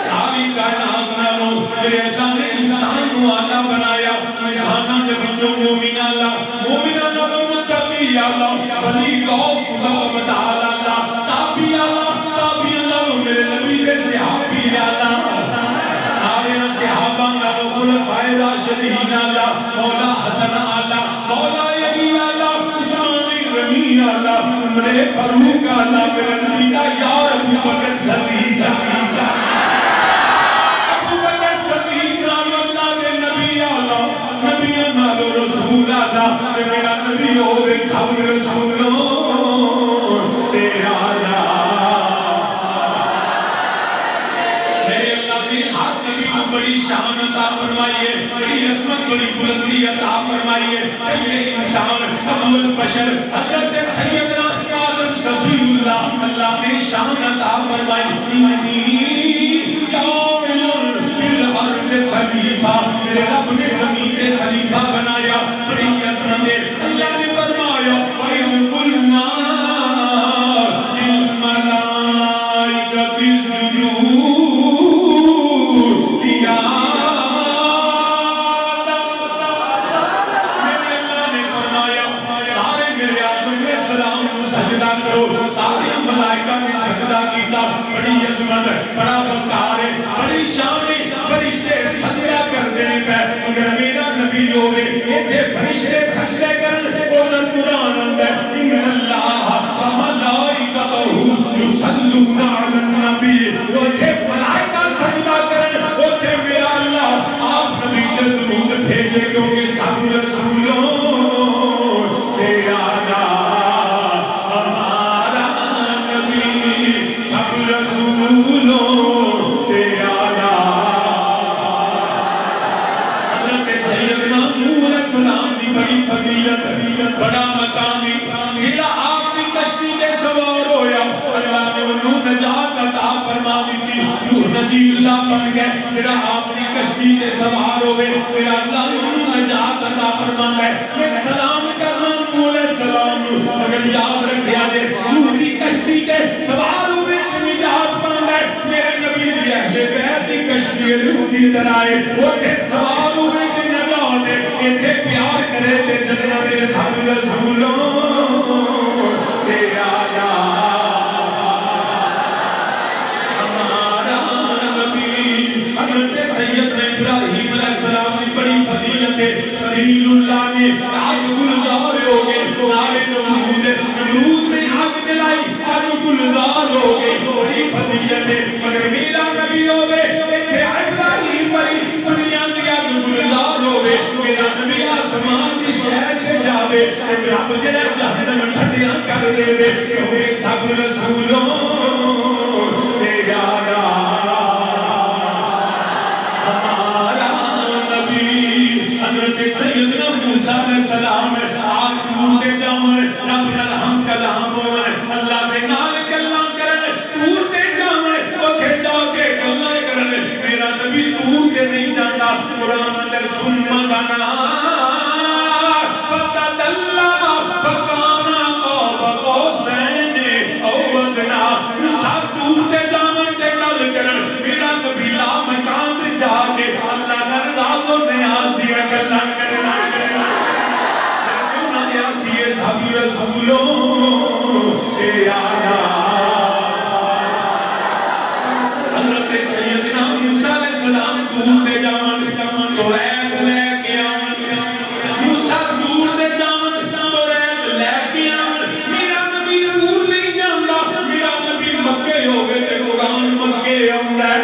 ساری کائنات نالوں میرے اللہ نے انسان کو آلہ بنایا انسانہ کے بچوں مومن آلہ مومنہ نالوں متقی آلہ ولی غوث قطب متعال آلہ تابی آلہ تابی نالوں میرے نبی دے صحابی آلہ سارے صحابہ نالوں خلفائے راشدین آلہ مولا حسن آلہ مولا علی آلہ عثمان غنی آلہ عمر فاروق آلہ میرے نبی دا یار ابو بکر صدیق ابو بکر صدیق نالو اللہ دے نبی آلہ نبی نالو رسول آلہ میرا نبی ہوئے سب رسولوں سے آلہ میرے اللہ نے ہر نبی کو بڑی شان عطا فرمائیے بڑی عظمت بڑی بلندی عطا فرمائیے پہلے انسان ابو البشر حضرت سیدنا آدم صفی اللہ اللہ نے شان عطا فرمائی انی جاعل فی الارض خلیفہ میرے رب نے زمین کے خلیفہ بنایا بڑی عظمت ہے اللہ نے فرمایا وَإِذْ قُلْنَا لِلْمَلَائِكَةِ اسْجُدُوا سارے ملائکہ نے سجدہ کیتا بڑی عظمت بڑا وقار ہے بڑی شان ہے فرشتے سجدہ کر دینے پہ مگر میرا نبی ہوئے یہ تھے فرشتے سجدہ کرنے اور قرآن اندر ان اللہ وملائکتہ یصلون علی النبی وہ تھے ملائکہ سجدہ کرنے وہ تھے میرا اللہ آپ نبی کے درود بھیجے کیونکہ سب رسولوں سے آدھا رسولوں سے آلہ حضرت سیدنا نوح علیہ السلام کی بڑی فضیلت بڑا مقامی جنہا آپ کی کشتی کے سوار ہویا اللہ نے انہوں نجات عطا فرما دیتی نوح نجی اللہ بن گئے جنہا آپ کی کشتی کے سوار ہوئے میرا اللہ نے انہوں نجات عطا فرما گئے میں سلام کرنا نوح علیہ السلام مگر یاد رکھے آجے نوح کی کشتی کے سوار ہوئے میرے نبی دی اہل بیت کی کشتی لوٹی در آئے وہ تھے سوار ہوئے کہ نجات یہ تھے پیار کرے تھے جنت سب رسولوں سے آیا ہمارا نبی حضرت سیدنا ابراہیم علیہ السلام کی بڑی فضیلت ہے خلیل اللہ نے آگ گلزار ہو گئے نارے نمرود میں آگ جلائی آگ گلزار ہو گئے بڑی فضیلت ہے مگر میرا نبی ہوئے ایتھے ابراہیم بڑی دنیا دیا گلزار ہوئے میرا نبی آسمان کی سیر کے جاوے رب جنہ جہنم ٹھٹیاں کر دے دے کیونکہ سب رسولوں سے آگا ہمارا نبی حضرت سیدنا موسیٰ علیہ السلام آگ ٹوٹے جاؤں رب نرحم کلام ہوئے اللہ دے نال گلاں کرنے ٹوٹے جاؤں اوکے جا کے گلاں کرنے میرا نبی ٹوٹ کے نہیں جانا قرآن اندر سن مزانا فتدلہ فکانا قوب قوسین او ادنا موسیٰ ٹوٹے جاؤں تے گل کرنے میرا نبی لا مکان دے جا کے اللہ نے راز و نیاز دیا گلاں کرنا سب رسولوں سے آیا حضرت سیدنا موسیٰ علیہ السلام ٹوٹے جاون تو ریت لے کے آون موسیٰ ٹوٹے جاون تو ریت لے کے آون میرا نبی دور نہیں جاندا میرا نبی مکے ہو گئے تے قرآن مکے آؤندا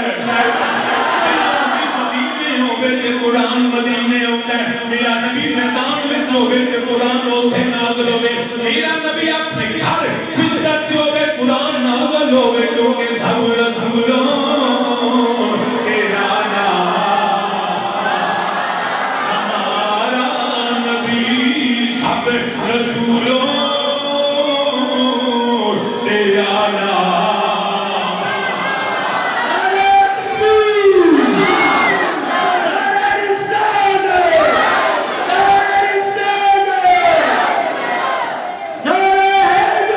قرآن مدینے ہوتا ہے میرا نبی میدان میں ہوگے کہ قرآن ہوتے نازل ہوگے میرا نبی اپنے گھر بستر کے ہوگے قرآن نازل ہوگے کیونکہ سب رسولوں سے آیا ہمارا نبی سب رسولوں سے آیا نعرہ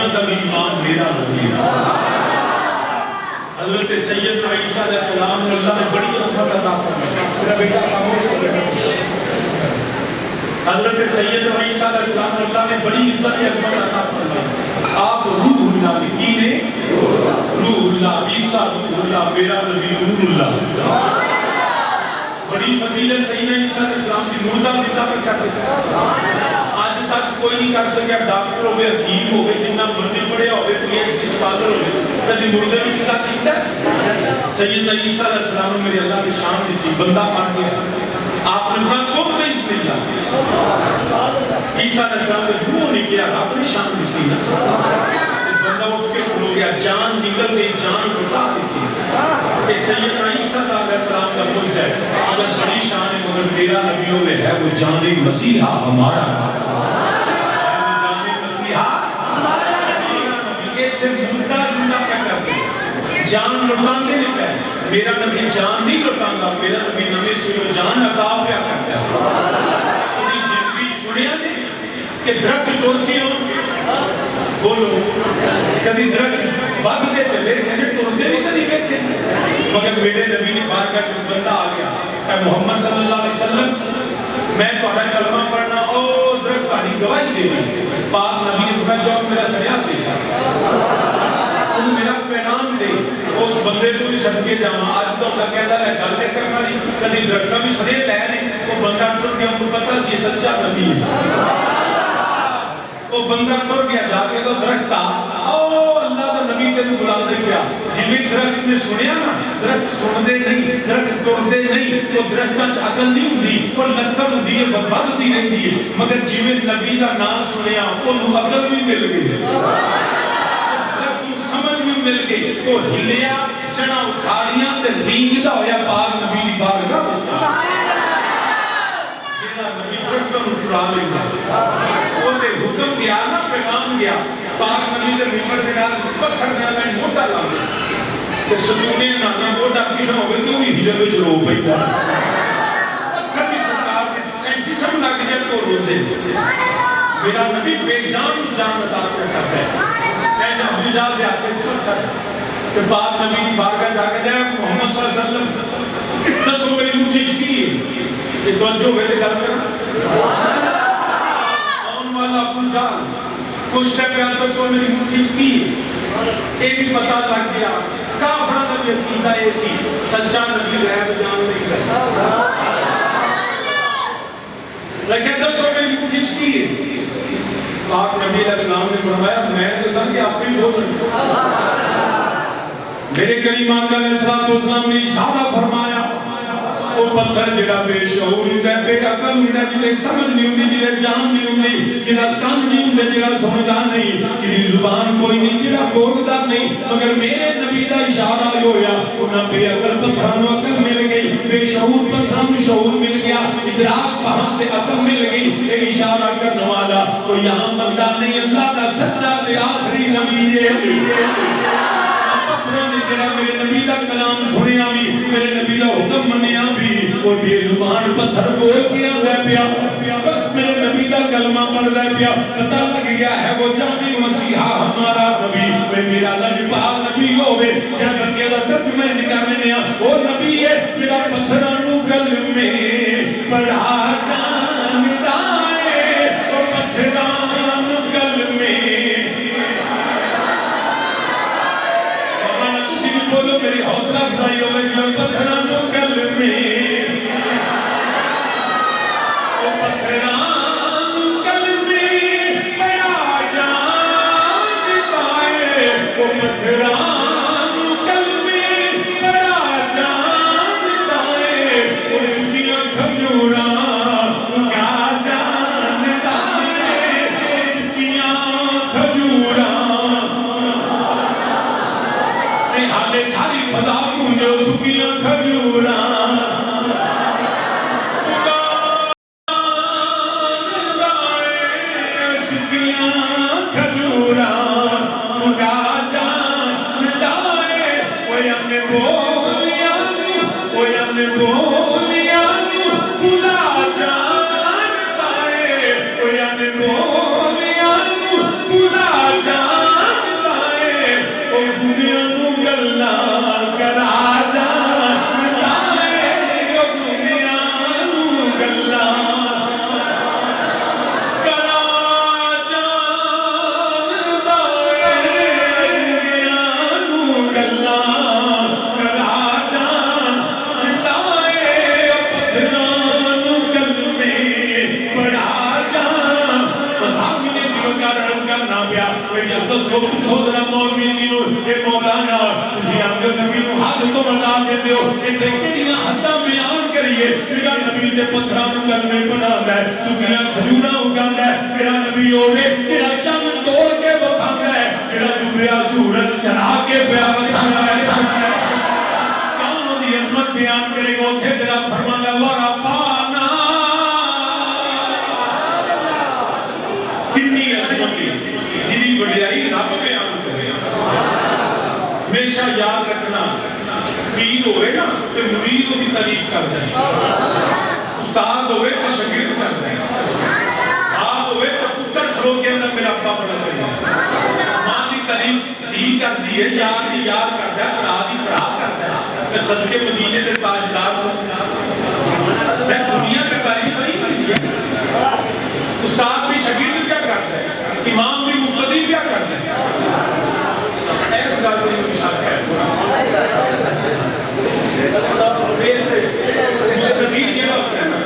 امت اب ایمان میرا نبی حضرت سیدنا عیسیٰ علیہ السلام نے اللہ نے بڑی عظمت عطا فرمائی. میرا بیٹا خاموش ہو گیا. حضرت سیدنا عیسیٰ علیہ السلام نے اللہ نے بڑی عزت عظمت عطا فرمائی. آپ روح اللہ کی نے روح اللہ عیسیٰ روح اللہ میرا نبی نور اللہ. بڑی فضیلت سیدنا عیسیٰ علیہ السلام کی مردہ زندہ پر کر دیتا. آج تک کوئی نہیں کر سکیا. ڈاکٹر ہو گئے, حکیم ہو گئے, جنہ مرضی پڑھے ہو گئے, پی ایچ ڈی اسکالر ہو گئے, کبھی مردے بھی زندہ کیتا ہے. سیدنا عیسیٰ علیہ السلام نے میرے اللہ کی شان دیتی, بندہ بن گیا. آپ نے کہا تم میں اس میں اللہ عیسیٰ علیہ السلام نے کیوں نہیں کیا, آپ نے شان دیتی نا. بندہ اٹھ کے کھلو گیا, جان نکل گئی, جان بتا دیتی. کہ سیدنا عیسیٰ علیہ السلام کا معجزہ ہے. اگر بڑی شان ہے مگر میرا نبیوں میں ہے وہ جان مسیحا ہمارا. جان مسیحا ہمارا نبی. یہ تھے مردہ زندہ کیا کرتے ہیں, جان لٹانے نہیں پہ. میرا نبی جان نہیں لٹانا, میرا نبی نبی سنو جان عطا پیا کرتا ہے. اپنی زندگی سنیا جی کہ درخت توڑ کے ہو بولو کدی درخت وقتے تے بیٹھے نے ٹوڑتے بھی کدی بیٹھے. مگر میرے نبی نے بارگاہ چ بندہ آ گیا, اے محمد صلی اللہ علیہ وسلم میں تہاڈا کلمہ پڑھنا او درخت تہاڈی گواہی دے گی. پاک نبی نے کہا جاؤ میرا سنیا پیچھا تم میرا پیغام دے. اس بندے کو بھی صدقے جاواں. اج تو اللہ کہتا ہے گل کرنا نہیں, کدی درخت بھی سنے لے نہیں. وہ بندہ ٹر گیا, مجھے پتہ سی سچا نبی ہے. وہ بندہ ٹر گیا جا کے تو درخت او اللہ دا نبی تینوں بلاندے پیا. جویں درخت نے سنیا نا, درخت سنتے نہیں, درخت ٹرتے نہیں. وہ درختاں وچ عقل نہیں ہوندی, وہ لکڑ ہوندی ہے بدبدتی رہندی ہے. مگر جویں نبی دا نام سنیا اونوں عقل بھی مل گئی, اس درخت نوں سمجھ بھی مل گئی. وہ ہلیا, چڑا اکھاڑیاں تے رینگدا ہویا پاک نبی دی بارگاہ وچ. جیڑا نبی درخت نوں ٹرا لیندا وہ تے حکم دیا نا, پیغام دیا. پاک نبی دے ممبر دے نال پتھر نال موٹا لایا تے ستونے نال موٹا پیچھے ہو گئے تو وی ہجر وچ رو پیندا. پتھر بھی سرکار دے جسم لگ جائے تو روندے. میرا نبی بے جان جان عطا کرتا ہے. اے ابو جہل دے ہاتھ پتھر تے پاک نبی دی بارگاہ جا کے جائے محمد صلی اللہ علیہ وسلم دسو میری مٹھی چ کی ہے. یہ توجہ ہوئے تے گل کراں. ابو جہل پوچھتا ہے کہ دسو میری مٹھی چ کی ہے. یہ بھی پتہ لگ گیا کافراں دا عقیدہ یہ سی سچا نبی غیب جان نہیں کرتا. لیکن دسو میری مٹھی چ کی ہے. پاک نبی علیہ السلام نے فرمایا میں دساں کہ آپ بھی بول رہے. میرے کریم آقا علیہ السلام نے اشارہ فرمایا وہ پتھر جڑا بے شعور ہوندا ہے, بے عقل ہوندا ہے, جنہیں سمجھ نہیں ہوندی, جنہیں جان نہیں ہوندی, جنہاں کان نہیں ہوندے, جڑا سندا نہیں, جنہی زبان کوئی نہیں, جڑا بولدا نہیں. مگر میرے نبی دا اشارہ ہویا انہاں بے عقل پتھراں نوں عقل مل گئی, بے شعور پتھراں نوں شعور مل گیا, ادراک فہم تے عقل مل گئی. اے اشارہ کرنے والا کوئی عام بندہ نہیں, اللہ دا سچا تے آخری نبی ہے. جڑا میرے نبی دا کلام سنیا بھی, میرے نبی دا حکم منیا بھی, وہ بے زبان پتھر بول کے آندا پیا, میرے نبی دا کلمہ پڑھدا پیا. پتہ لگ گیا ہے وہ جامی مسیحا ہمارا نبی. وہ میرا لجپال نبی ہوے جڑا بندے دا ترجمہ نکال لینے وہ نبی ہے جڑا پتھراں نوں گل میں پڑھا جاندا ہے. وہ پتھراں نوں گل میں بولو میری حوصلہ افزائی ہوئے کہ وہ پتھراں نوں گل میں, وہ پتھراں نوں گل میں بڑا جاندا ہے. وہ پتھراں نوں گل میں بڑا جاندا ہے. اس دیاں کھجوراں کا جاندا ہے. اس دیاں کھجوراں حالے ساری فضا گونجے سکیاں کھجوراں سکیاں کھجوراں گا جاندا ہے. اوے بولیا نوں بلا جاندا ہے. اوے بولیا نوں بلا جاندا کو پوچھو ذرا مولوی جی نو اے مولانا تسی اپنے نبی نو حد تو بتا دیندے ہو ایتھے کہڑیاں حداں بیان کریے میرا نبی تے پتھراں نوں کلمے پڑھاوندا ہے سکیاں کھجوراں اگاوندا ہے میرا نبی ہوے جڑا چند توڑ کے وکھاوندا ہے جڑا ڈوبیا سورج چڑھا کے پیا وکھاوندا ہے کون دی عظمت بیان کرے گا اوتھے جڑا فرماندا ہے ورفعنا کتنی عظمت جدی وڈیائی رب بیان کرے ہمیشہ یاد رکھنا پیر ہوئے نا تو مرید کی تعریف کرتا ہے استاد ہوئے تو شاگرد کرتا ہے آپ ہوئے تو پتر کھلو کے اندر میرا ابا بڑا چاہیے ماں کی تعریف دی کرتی ہے یار دی یاد کرتا ہے پڑھا دی پڑھا کرتا ہے میں صدقے مدینے کے تاجدار ہوں میں دنیا کی تعریف نہیں کرتی ہے استاد بھی شاگرد کیا کرتا ہے امام بھی مقتدی کیا کرتا ہے ایس گل کو شک ہے مقتدی جڑا ہوتا ہے نا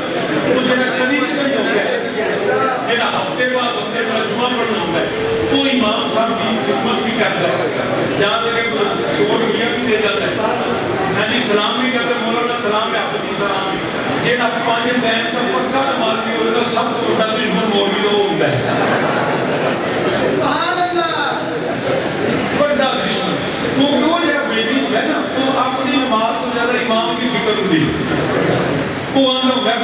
وہ جڑا کبھی نہیں ہو گیا جڑا ہفتے بعد ہفتے بعد جمعہ پڑھنا ہوتا ہے وہ امام صاحب کی خدمت بھی کرتا ہے جہاں لگے سو روپیہ بھی دے جاتا ہے ہاں جی سلام بھی کرتا ہے مولانا سلام ہے آپ کی سلام بھی جڑا پانچ ٹائم کا پکا نماز بھی ہوتا سب کو بڑا دشمن مولوی وہ ہوتا ہے سبحان اللہ بڑا دشمن کیونکہ وہ جڑا بیٹی ہوتا ہے نا وہ اپنی نماز کو زیادہ امام کی فکر ہوتی وہ آتا ہوتا ہے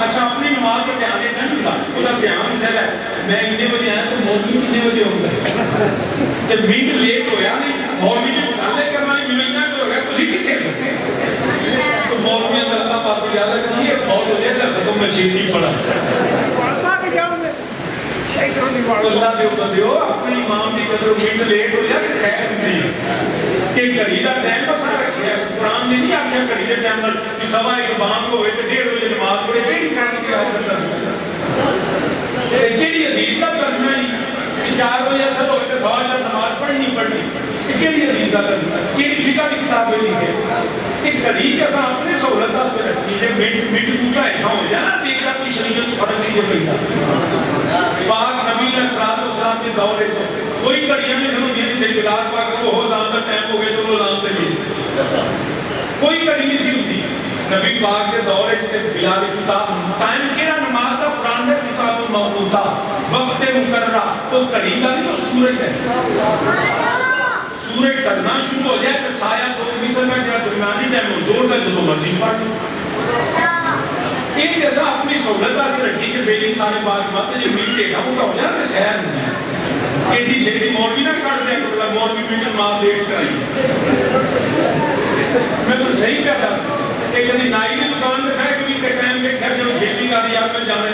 اچھا اپنی نماز کا دھیان دیتا نہیں ہوتا وہ کا دھیان ہوتا ہے میں اتنے بجے آیا تو مولوی کتنے بجے ہوتا ہے جب منٹ لیٹ ہویا نہیں مولوی جو گل کرنا نہیں ملنا جو ہو گیا تسی کتنے کرتے تو مولوی اللہ پاس یاد ہے کہ یہ فوت ہو جائے تو ختم میں چھیتی پڑا اللہ دے بندیو اپنے امام دی قدر منٹ لیٹ ہو جائے تو خیر ہوتی ہے کہ گھڑی دا ٹائم بسا رکھے قرآن نے نہیں آخیا گھڑی دے ٹائم پر کہ سوا ایک بانگ ہوئے تو 1:30 بجے نماز پڑھے کیڑی ٹائم کی آواز کرتا ہے کیڑی حدیث کا ترجمہ نہیں کہ 4 بجے اثر ہوئے تو سوا 4 نماز پڑھنی پڑھنی کیڑی حدیث کا ترجمہ کیڑی فقہ کی کتابیں لکھے ایک گھڑی کے ساتھ اپنے سہولت واسطے رکھی ہے منٹ بوٹا ایسا ہو جائے نا دیکھ اپنی شریعت فرق نہیں پڑتا پاک نبی علیہ الصلوۃ والسلام کے دور وچ کوئی گھڑیاں نہیں ہوندی جتھے بلال پاک کو ہو زان دا ٹائم ہو گیا چلو لان تے جی کوئی گھڑی نہیں سی ہوندی نبی پاک کے دور وچ تے بلال کتاب ٹائم کیڑا نماز دا قرآن دا کتاب موقوتا وقت مقررہ وہ گھڑی دا نہیں وہ سورج ہے سورج ڈھلنا شروع ہو جائے تو سایہ تو مصر کا جڑا درمیانی ٹائم ہو زور کا جدو مرضی پڑھ ایک جیسا اپنی سہولت سے رکھی کہ بیلی سارے بات بات جو میٹ دیکھا وہ ہو جائے تو خیر نہیں ایڈی چھیٹی مولوی نہ کر دیا کہ مولوی میٹ نماز لیٹ کرائی میں تو صحیح کہہ رہا سا ایک کدی نائی کی دکان میں کھائے کبھی کہ ٹائم میں کھائے جب چھیٹی کر یاد میں جانے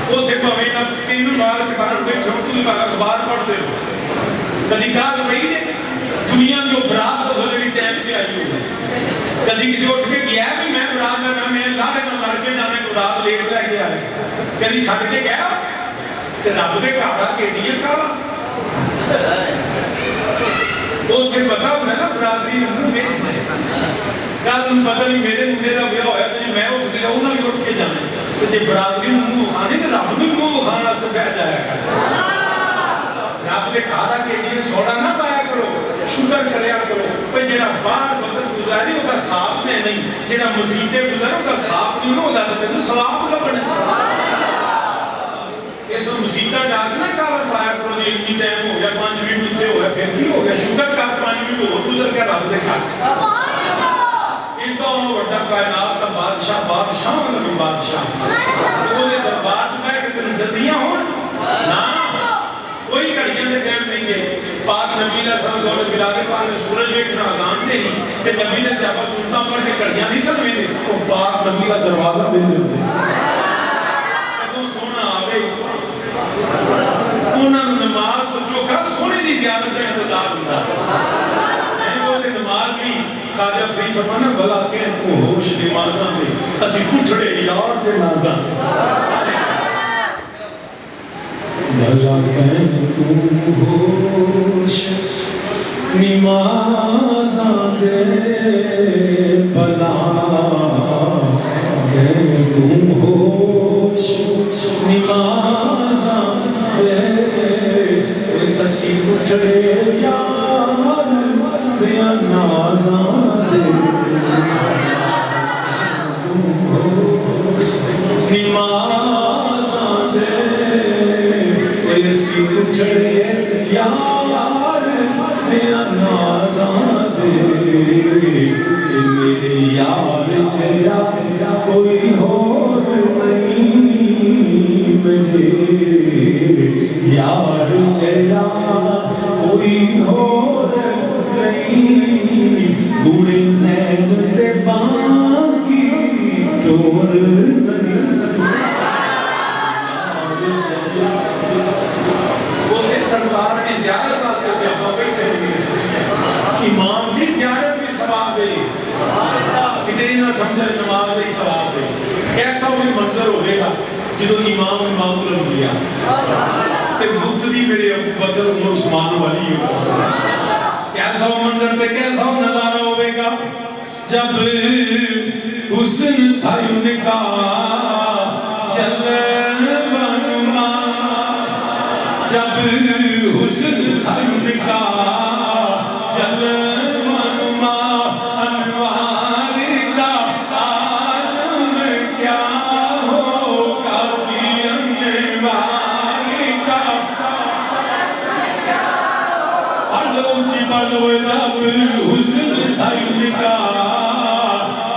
وہ تھے پاویں نہ تین بار کتار میں کھوٹو کا اخبار پڑھ دے کدی کہا کہ بھئی دنیا جو برات ہو سکے ٹائم پہ آئی ہوگی کدی کسی اٹھ کے گیا بھی میں برات میں لاڑے نہ لڑ کے جانے کو رات لیٹ لے کے آئے کدی چھڑ کے گیا کہ رب دے کارا کیڑی ہے کارا وہ تھے پتا ہونا نا برادری منہ دیکھنا ہے کہا تم پتہ نہیں میرے منڈے کا بیاہ ہویا تو میں اٹھ گیا انہوں نے اٹھ کے جانے تو جب برادری منہ کھانے تو رب بھی منہ کھانا سے بیٹھ جایا کر رب دے کارا کیڑی ہے سوڑا نہ پایا کرو شکر کریا کرو پر جڑا باہر وقت گزاری ہوتا صاف میں نہیں جڑا مسیطے گزارے ہوتا صاف نہیں ہوتا تو تینوں ثواب کا بنے اس میں مسیطہ جا کے نہ کارا پایا کرو جی اتنی ٹائم ہو گیا 5 منٹ اتنے ہو گیا پھر کی ہو گیا شکر کر 5 منٹ ہو گزر گیا رب دے کار ان کا انہوں وڈا کائنات کا بادشاہ بادشاہ کا بھی بادشاہ وہ دے دربار چ بیٹھ کے تینوں جلدیاں ہون نہ کوئی گھڑیاں دے ٹائم نہیں جے پاک نبی علیہ السلام کو بلال پاک نے سورج ویکھنا اذان دینی تے نبی نے صحابہ سنتاں پڑھ کے گھڑیاں نہیں سن ویندے او پاک نبی کا دروازہ بند ہوندے سی جدوں سونا آوے انہاں نوں نماز کو چوکھا سونے دی زیادت دا انتظار ہوندا سی وہ تے نماز بھی خواجہ فرید فرمانا بلا کہ کو ہوش نمازاں دے اسی پٹھڑے یار دے نازاں بھلا کہیں تو ہوش نمازاں دے بھلا کہیں تو ہوش نمازاں دے اسی اٹھڑے چڑے یار دیا نازاں دے نمازاں دے ایسی چڑے یار دیا نازاں دے میرے یار جیا کوئی اور نہیں میرے یار جیا کوئی اور نہیں گوڑے نین تے باقی ٹور نہیں بولتے سرکار کی زیارت واسطے سے آپ بیٹھے امام کی زیارت بھی ثواب دے اتنی نہ سمجھے نماز بھی ثواب دے کیسا بھی منظر ہوئے گا جدو امام الانبیاء تے مقتدی میرے ابو بکر عمر عثمان والی ہو کیسا منظر تے کیسا نظارہ ہوئے گا جب حسن تھا ان کا جلوانما جب حسن تھا ان کا جلوانما انوار کا عالم کیا ہوگا جی انوار کا پڑھو اونچی پڑھو جب حسن تھا ان کا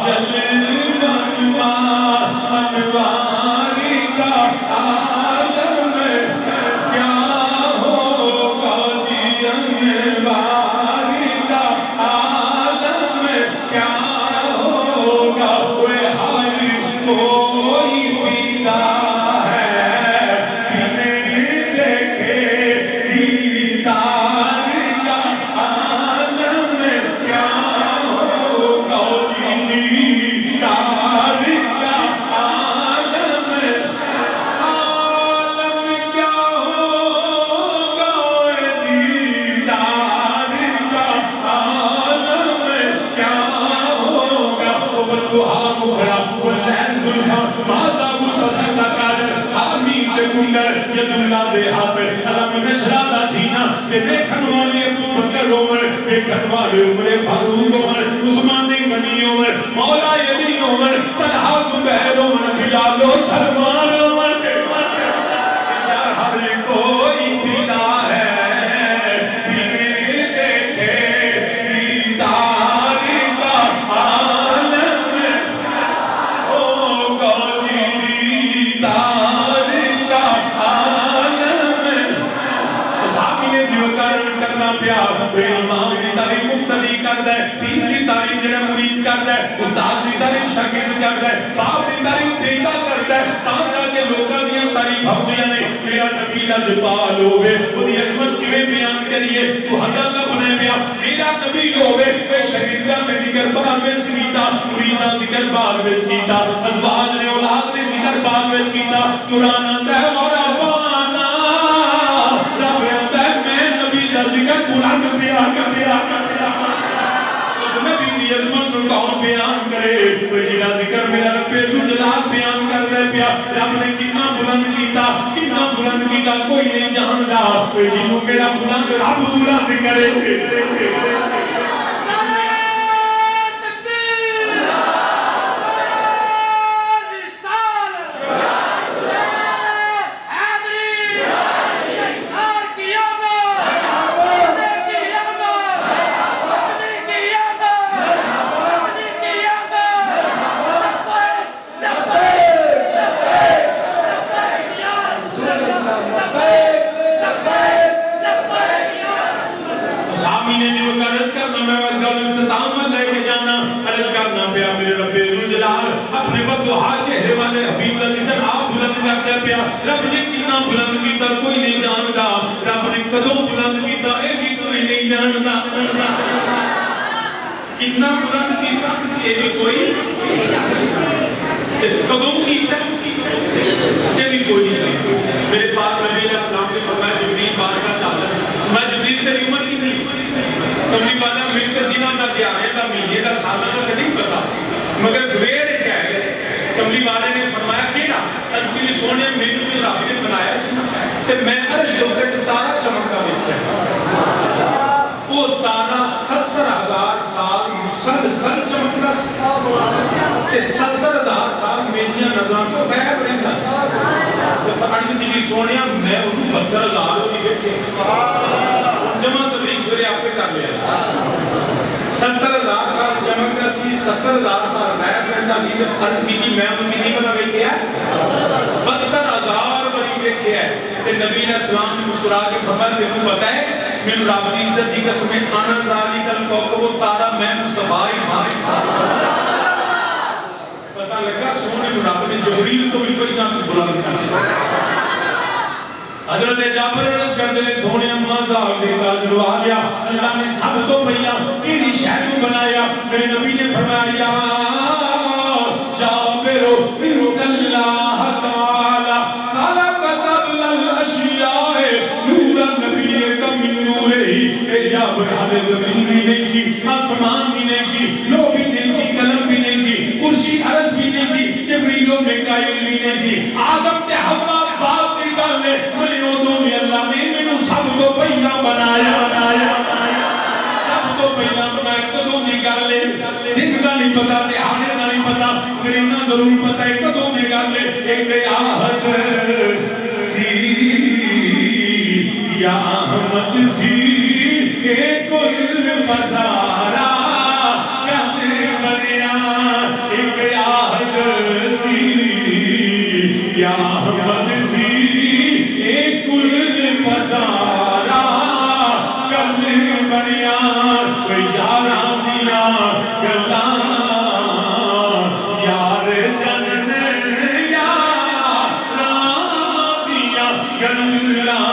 جلوانما انوار کا عالم کیا ہوگا جی انوار کا عالم کیا ہوگا وہ حال کوئی فیدا ہے بن دیکھے دیدار کا عالم کیا ہوگا جی دیدار کا عالم عالم کیا ہوگا دیدار کا عالم کیا ہوگا وہ دعا مکھڑا وہ لہن زلفا مازا البسر دا کادر حامیم دے کنڈر ید اللہ دے ہاتھ علم نشرہ دا سینہ کہ دیکھن والے ابو بکر عمر دیکھن والے عمر فاروق عمر عثمان غنی عمر مولا علی عمر طلحہ زبیر عمر بلال و سلمان عمر ہر کوئی فدا ہے بن دیکھے دیدار کا عالم ہوگا جی دیدار کا عالم صحابی نے زیوکار کرنا پیا امام کی تعریف مقتدی کرتا ہے پیر کی تعریف جنہیں مرید کرتا ہے استاد کی تعریف شاگرد کرتا ہے باپ کی تعریف بیٹا کرتا ہے تاں جا کے لوکاں دیاں تعریف ہوندیاں نے میرا نبی لجپال ہوے اودی عظمت کیویں بیان کریے تو حداں دا بنے پیا میرا نبی ہوے اے شاگرداں نے ذکر بعد وچ کیتا مریداں ذکر بعد وچ کیتا ازواج نے اولاد نے ذکر بعد وچ کیتا قرآن آندا ہے ورفعنا رب آندا ہے میں نبی دا ذکر بلند بیان کریا اس نبی دی عظمت نو کون بیان کرے وہ جڑا ذکر میرا رب ذوالجلال بیان کردا پیا رب نے کتنا بلند کیتا کوئی نہیں جاندا جنوں میرا بلند رب بلند کرے اپنے وقت ہاتھ چہرے والے حبیب کا ذکر آپ بلند کرتے پیا رب نے کتنا بلند کیتا کوئی نہیں جاندا رب نے کدوں بلند کیتا اے بھی کوئی نہیں جاندا کتنا بلند کیتا اے بھی کوئی کدوں کیتا اے بھی کوئی نہیں میرے پاس نبی علیہ السلام نے فرمایا جبریل بات کا چاہتا میں جبریل تیری عمر کی نہیں کبھی والا مل کر دنوں کا دیارے کا ملیے کا سالہ کا نہیں پتا مگر گریڈ کیا ہے کملی والے نے فرمایا کیڑا اجبیلی سونے میں جو رب نے بنایا سی تے میں عرش دے اوپر تارا چمکدا ویکھیا سی سر چمکتا تے 70,000 سال میریاں نظراں تو غائب رہندا سی تے فرمایا جی سونیا میں انہوں 72,000 ہوئی بیٹھے جمع تبلیغ سورے آپ پہ کر لیا 70,000 سال چمکتا سی 70,000 سال غائب رہندا سی تے فرض کی میں انہوں کی نہیں پتا ویکھیا 72,000 بری ویکھیا تے نبی علیہ السلام نے مسکرا کے فرمایا تینوں پتہ ہے میں رب دی عزت دی قسم ہے انا ذالک الکوكب و تارا میں مصطفیٰ ہی پتہ لگا سونے رب نے جبریل کو بھی پہلا بلند کر دیا حضرت جابر عرض کرتے ہیں سونے مازال دے کا جو آ گیا اللہ نے سب تو پہلا کیڑی شے نوں بنایا میرے نبی نے فرمایا جابر ان اللہ تعالی خلق قبل الاشیاء نور النبی کا من نور ہی اے جابر ہمیں زمین بھی نہیں سی آسمان بھی نہیں سی لو بھی نہیں سی قلم بھی نہیں سی کرسی عرش بھی نہیں سی جبریل و میکائیل بھی نہیں سی آدم تے حوا بات نکالنے میں ادوں بھی اللہ نے مینوں سب تو پہلا بنایا سب تو پہلا بنایا کدوں دی گل ہے دن دا نہیں پتا تے آنے دا نہیں پتا مگر اتنا ضرور پتا ہے کدوں دی گل ہے ایک آہد سی یا احمد سی کہ کل پسارا کل بنیا ایک آہد سی یا احمد سی کہ کل پسارا کل بنیا کوئی یاراں دیا گلاں یار جنن یاراں دیا گلاں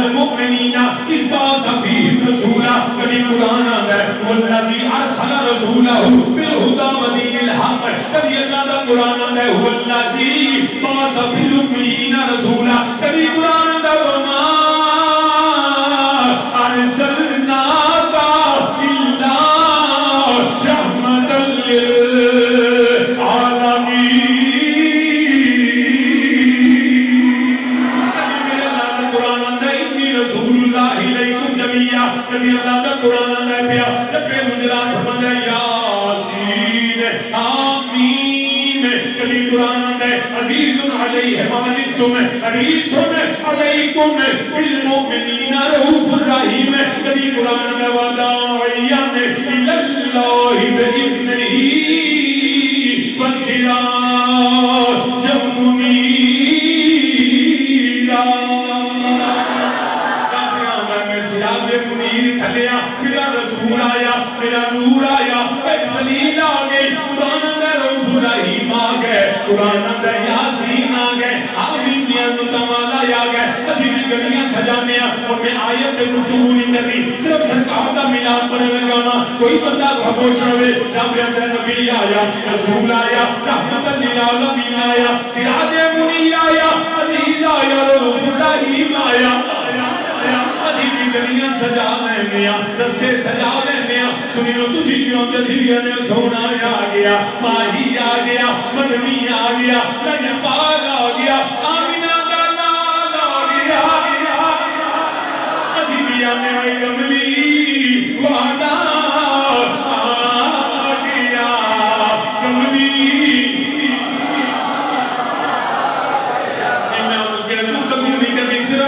المؤمنین اس باسفیہم رسولا کبھی قرآن آتا ہے والذی ارسل رسولہ بالہدی ودین الحق. کبھی اللہ دا قرآن آتا ہے هو الذی بعث فی الامیین رسولا. کبھی قرآن آتا ہے وما ارسلناک الا رحمتا للعالمین. کبھی اللہ دا قرآن آتا ہے پیا ربِ ذوالجلال فرماتا ہے یاسین آمین. کبھی قرآن آتا ہے عزیز علیہ ما عنتم حریص علیکم بالمؤمنین رؤوف الرحیم. کبھی قرآن آتا ہے وداعیا الی اللہ بإذنہ وسراجا منیرا. کھلیا میرا رسول آیا میرا نور آیا ایک دلیل آگئی. قرآن اندر روح الرحیم آگئے قرآن اندر یاسین آگئے آمین دیا نتوالا آگئے. اسی بھی گڑیاں سجانے اور میں آیت پہ گفتگو نہیں کرنی صرف سرکار دا ملاد پر لگانا. کوئی بندہ خاموش رہے جب اندر نبی آیا رسول آیا رحمت للعالمین آیا سراج منیر آیا عزیز آیا روح الرحیم آیا. اسی بھی گلیاں سجا لینے رستے سجا لینے. سنیو تسی کیوں تسیہ نے سونا آ گیا ماہی آ گیا مدنی آ گیا لجپال آ گیا آمینہ کا لال آ گیا. اسی بھی آنے آئے کملی وعدہ آ گیا کملی.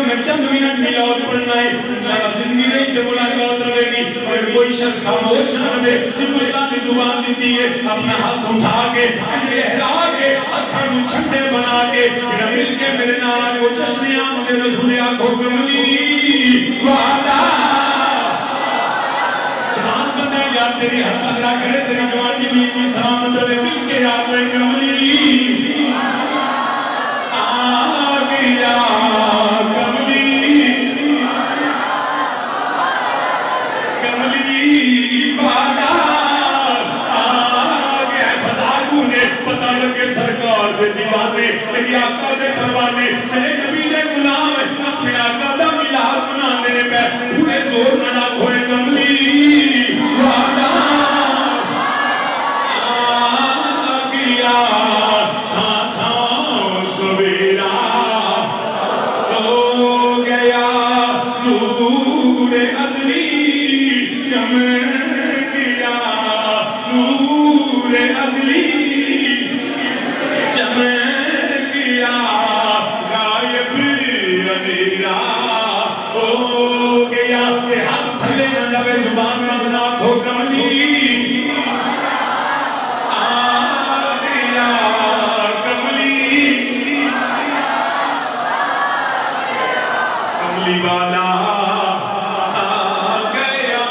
میں چند منٹ میلاد پڑھنا ہے انشاءاللہ زندگی رہی کہ ملاقات رہے گی. اور کوئی شخص خاموش نہ رہے جنہوں اللہ نے زبان دیتی ہے اپنا ہاتھ اٹھا کے لہرا کے ہاتھوں چھنڈے بنا کے جنہاں مل کے میرے نعرہ کو جشن آمد رسول آنکھوں کملی وعدہ. جوان بندہ یاد تیری حق اللہ کرے تیری جوان کی بھی سلامت رہے مل کے یاد میں کملی آ گیا سرکار دے دیوانے میری آقا دے پروانے میرے نبی دے غلام اپنے آقا دا ملاد منانے نے پہ پورے زور نہ کھوئے کملی وعدہ آ گیا تھا سویرا ہو گیا نور ازلی چمک گیا نور ازلی زبان مغنا تو کملی آ گیا کملی کملی والا آ گیا.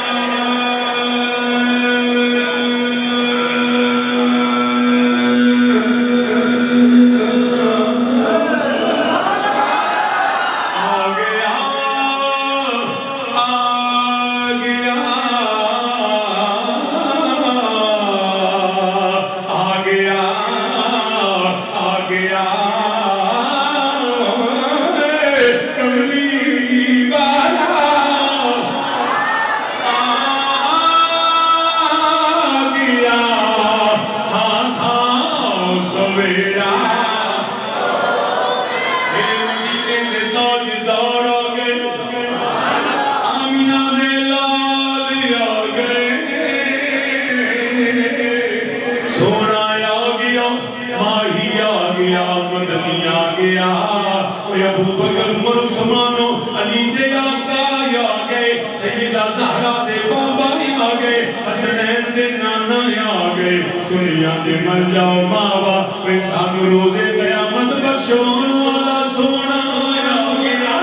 مر جاؤ ماوا میں سانو روزے قیامت بخشون والا سونا آیا.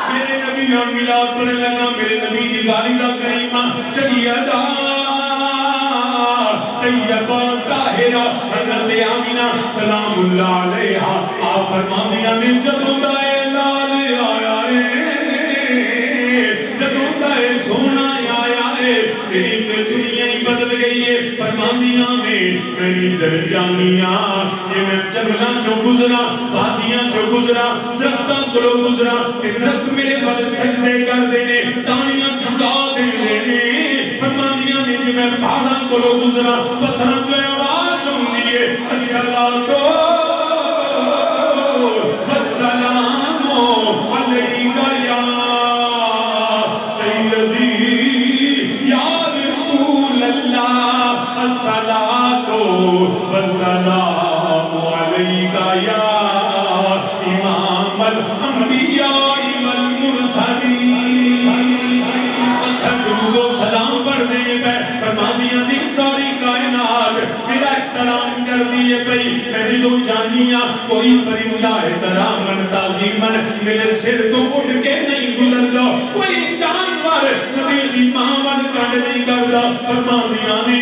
میرے نبی میں ملاد پڑھنے لگا میرے نبی دی والدہ کریمہ سیدہ طیبہ طاہرہ حضرت آمینہ سلام اللہ علیہا آپ فرما دیا نے جدوں دائے لال آیا ہے جدوں دائے سونا آیا ہے میری تو دنیا ہی فرماندیاں نے میں جدھر جانیاں جے میں جنگلاں چوں گزرا وادیاں چوں گزرا درختاں کولوں گزرا تے درخت میرے ول سجدے کر دینے تانیاں جھکا دینے فرماندیاں نے جے میں پہاڑاں کولوں گزرا پتھراں چوں آواز ہوندی ہے الصلاۃ والسلام علیک یا سیدی یا رسول اللہ الصلاۃ والسلام علیک یا امام الانبیاء والمرسلین درود و سلام پڑھ دینے پہ فرماندیاں نے ساری کائنات میرا احترام کر دیے پئی میں جدوں جانیاں کوئی پرندہ احترامن تعظیمن میرے سر تو اٹھ کے نہیں گزردا کوئی جانور نبی دی ماں ول کنڈ نہیں کردا فرماندیاں نے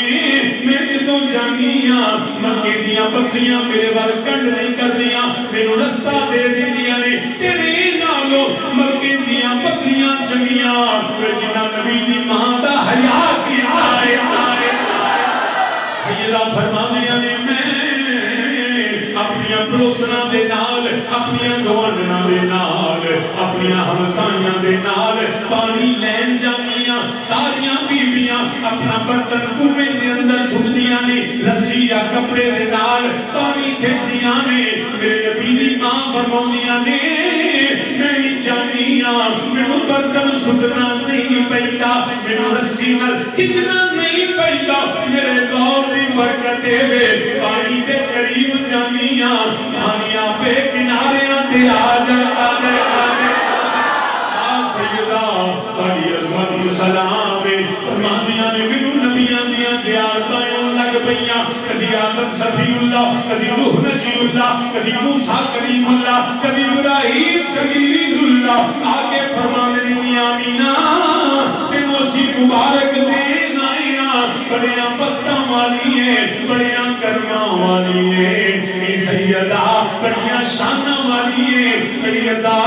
میں جدوں جانیاں مکے دیاں بکریاں میرے ول کنڈ نہیں کردیاں مینوں رستہ دے دیندیاں نے تیرے نالوں مکے دیاں بکریاں چنگیاں جنہاں نبی دی ماں دا حیا کیتا ہے سیدہ فرماندیاں نے میں اپنیاں پروسناں دے نال اپنیاں گوانڈناں دے نال اپنیاں ہمسایاں دے نال پانی لین جانیاں ساریاں بیبیاں اپنا برتن کنویں دے اندر سٹدیاں نے رسی یا کپڑے دے نال پانی کھچدیاں نے میرے نبی دی ماں فرماندیاں نے میں جانیاں مینوں برتن سٹنا نہیں پیندا مینوں رسی نال کھچنا نہیں پیندا میرے دور دی برکت دے پانی دے قریب جانیاں پانیاں پہ کناریاں تے آ جاتا ہے سیدہ تاڑی عظمت نو سلام فرماندیاں نے مینوں نبیاں دیاں زیارتاں لگ پئیاں کدی آدم صفی اللہ کدی نوح نجی اللہ کدی موسیٰ کلیم اللہ کدی ابراہیم خلیل اللہ آگے فرماندے نے آمینہ تینوں اسی مبارک دین آئیاں بڑیاں بختاں والی ہیں بڑیاں کرماں والی ہیں نی سیدہ بڑیاں شاناں والی ہیں سیدہ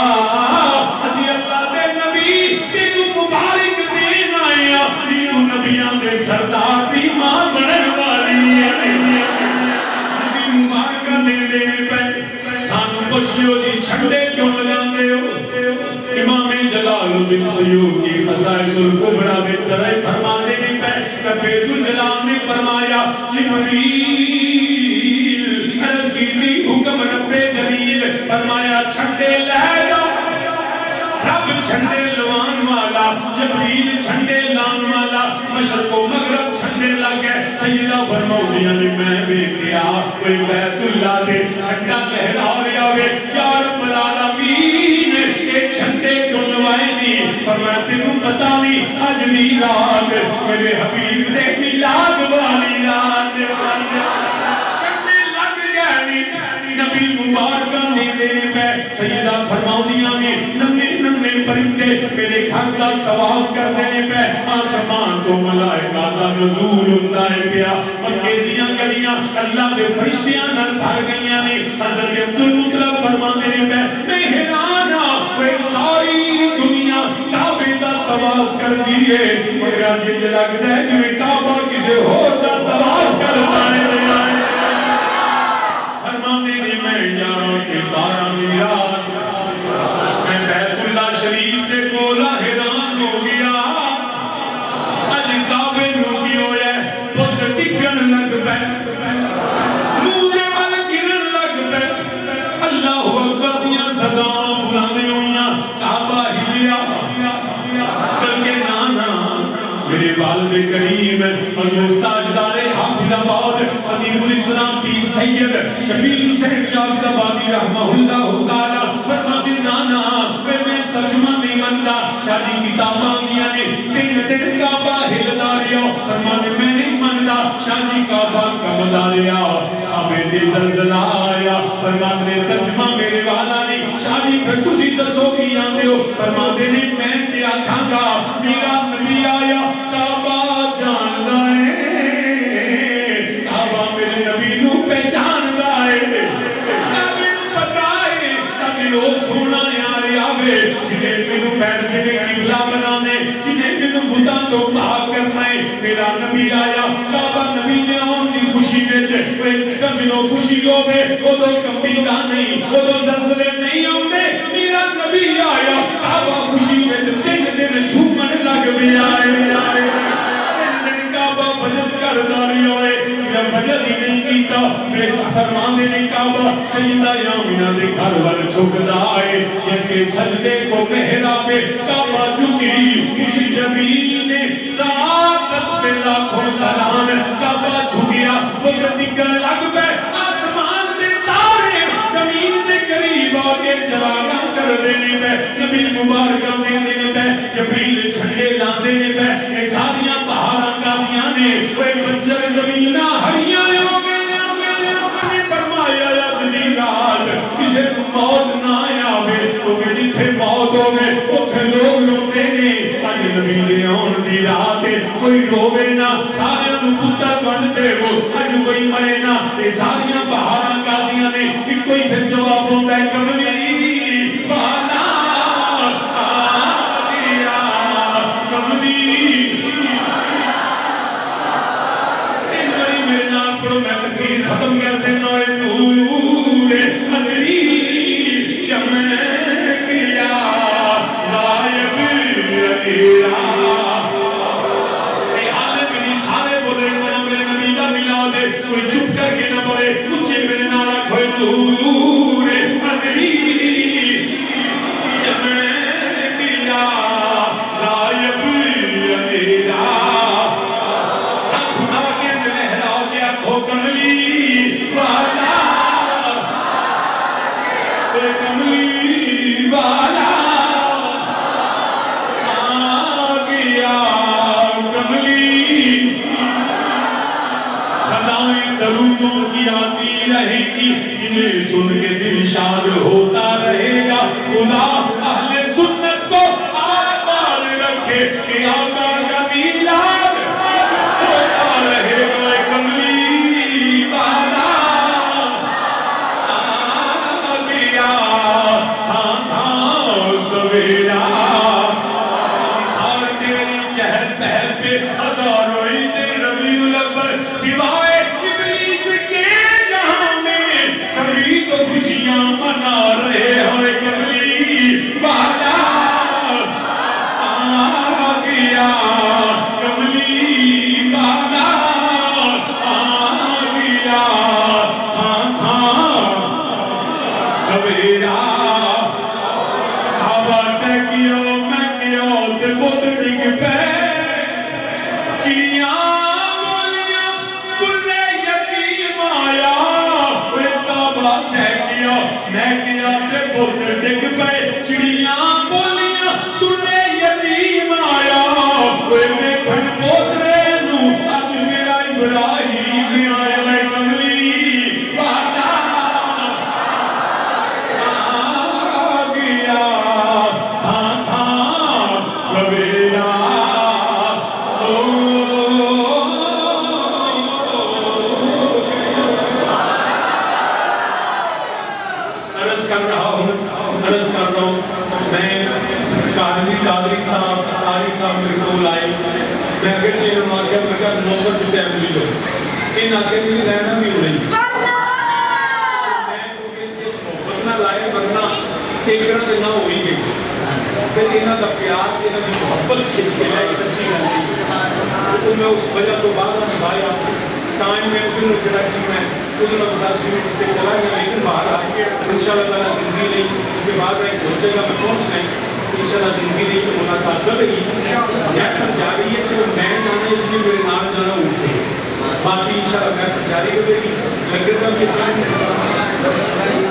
اسی اللہ دے نبی تینوں مبارک دین آئیاں نی تو نبیاں دے سردار دی ماں بڑھن والی ہے نبی مبارکہ دے دینے پہ سانو پوچھ لیو جی چھنڈے کیوں لگاندے ہو امام جلال الدین سیوطی خصائص الکبریٰ میں طرح فرما دینے پہ بیزو جلال نے فرمایا جبریل عرض کی تھی حکم رب جلیل فرمایا چھنڈے لے جا رب چھنڈے لوان والا جبریل چھنڈے لان والا مشرق و مغرب چھنڈے لگے سیدہ فرماؤں نے میں بے کیا وہی بیت اللہ دے چھنڈا لہرا رہا وے یا رب العالمین ایک چھنڈے کیوں لوائے نہیں فرمایا تینوں پتا نہیں آج دی رات میرے حبیب دے میلاد والی رات چھنڈے لگ گئے نبی مبارکہ دے دینے پہ سیدہ فرماؤں نے نمنے پرندے میرے گھر دا طواف کر دینے پہ آسمان تو ملائکہ دا نزول ہوتا ہے پیا مکے دیاں گلیاں اللہ دے فرشتیاں نال بھر گئیاں نے حضرت عبدالمطلب فرما دینے پہ میں حیران وہ ساری دنیا کعبے دا طواف کر دیئے مگر آج یہ لگتا ہے جو کعبہ کسے اور دا طواف کر دائے فرما دینے میں یاروں کے 12 میلاد میں بیت اللہ شریف دے کولا حیران ہو گیا اج کعبے نو کی ہویا پت ٹکن لگ پے منہ دے ول گرن لگ پے اللہ اکبر دیاں صداواں بلاندے ہویاں کعبہ ہلیا بلکہ نانا میرے والد کریم حضور تاجدار حافظ آباد خطیب الاسلام پیر سید شبیر حسین شاہد آبادی رحمہ اللہ تعالی فرماتے نانا میں ترجمہ نہیں مندا شاہ جی کتاباں دیا نے تین کعبہ ہلدا رہا فرماتے میں نہیں مندا شاہ جی کعبہ کبدا رہا کعبے دے زلزلہ آیا فرماتے ترجمہ میرے والا نے شاہ جی پھر تسی دسو کی آندے ہو فرماتے نے میں تے آکھاں گا میرا نبی آیا کعبہ جاندا ہے کعبہ میرے نبی نو پہچاندا ہے کعبے نو پتہ ہے کہ وہ سونا یار آوے جنہیں مینوں بیٹھ کے قبلہ بنانے جنہیں مینوں بتاں تو پاک کرنا ہے میرا نبی آیا کعبہ نبی نے آن دی خوشی وچ جدوں خوشی ہوے اودوں کمبیدا نہیں اودوں زلزلے نہیں آندے میرا نبی آیا کعبہ خوشی وچ تین دن جھومن لگ پیا ہے کعبہ بجت کر داری ہوئے صرف بجت ہی نہیں کیتا بے فرمانے نے کعبہ سیدہ آمینہ دے گھر وال جھکدا ہے جس کے سجدے کو محراب کعبہ جھکی اس جبین نے سعادت پہ لاکھوں سلام کعبہ جھکیا وہ ڈگن لگ پے آسمان دے تارے زمین دے قریب آگے چلانا کر دینے پہ نبی مبارکہ دینے پہ جبریل جھنڈے لاندے نے پہ یہ ساریاں پہاڑاں کا دیاں نے وہ بنجر زمینہ ہریاں ہو گئے نے فرمایا جدی رات کسے کو موت نہ آوے کیونکہ جتھے موت ہوگے اتھے لوگ روتے نے اج نبی دے آن دی رات کوئی روے نہ سارے نو پتر بنتے ہو اج کوئی مرے نہ یہ ساریاں پہاڑاں کا دیاں نے ایک کوئی پھر جواب ہوتا ہے کملی بالا آگیا کملی ان بڑی میرے نام پڑھو میں تقریر ختم کر دینا ہے نور ازلی چمکیا غائب اندھیرا اے عالم نہیں سارے بولے پڑھو میرے نبی دا میلاد ہے کوئی چپ کر کے نہ بولے اونچے میرے نام رکھو نور ازلی چمکیا غائب اندھیرا ہاتھ اٹھا کے لہرا کے آنکھوں کملی والا کملی والا آگیا کملی صدائیں درودوں کی آتی رہے گی جنہیں سن کے دل شاد ہوتا رہے گا خدا اہل سنت کو آباد رکھے کہ آقا کا میلاد ہوتا رہے گا کملی والا سویرا سار تیری چہل پہل پہ ہزاروں عید ربیع الاول سوائے ابلیس کے جہاں میں سبھی تو خوشیاں منا رہے ہوئے کملی والا آگیا کملی والا آگیا سویرا میں کیا تے پتر ڈگ پے چڑیاں بولیاں تُنے یتیم آیا کوئی میں کھن پوترے نو اج میرا ابراہیم آیا کملی والا آگیا تھا سویرا عرض کر رہا ہوں میں قادری صاحب آری صاحب میرے کو لائے میں اگر چیئر مارکہ میں نوبت جتے ہیں ملی لو ان آگے دلی رہنا بھی ہو رہی میں جس محبت نہ لائے ورنہ ایک طرح دے نہ ہوئی گئی سی پھر انہاں کا پیار انہاں کی محبت کھچ کے لائے سچی گئی تو میں اس وجہ تو بعد میں بھایا ٹائم میں ادھر جڑا سی میں ادھر 10 منٹ پہ چلا گیا لیکن باہر آ کے انشاءاللہ تعالیٰ زندگی نہیں کے بعد ایک بہت جگہ میں پہنچ رہے ہیں انشاءاللہ زندگی نہیں تو ملاقات کر رہی محفل جاری ہے صرف میں جانا ہے جنہیں میرے نام جانا اٹھے باقی انشاءاللہ محفل جاری رہے گی لگتا ہے کہ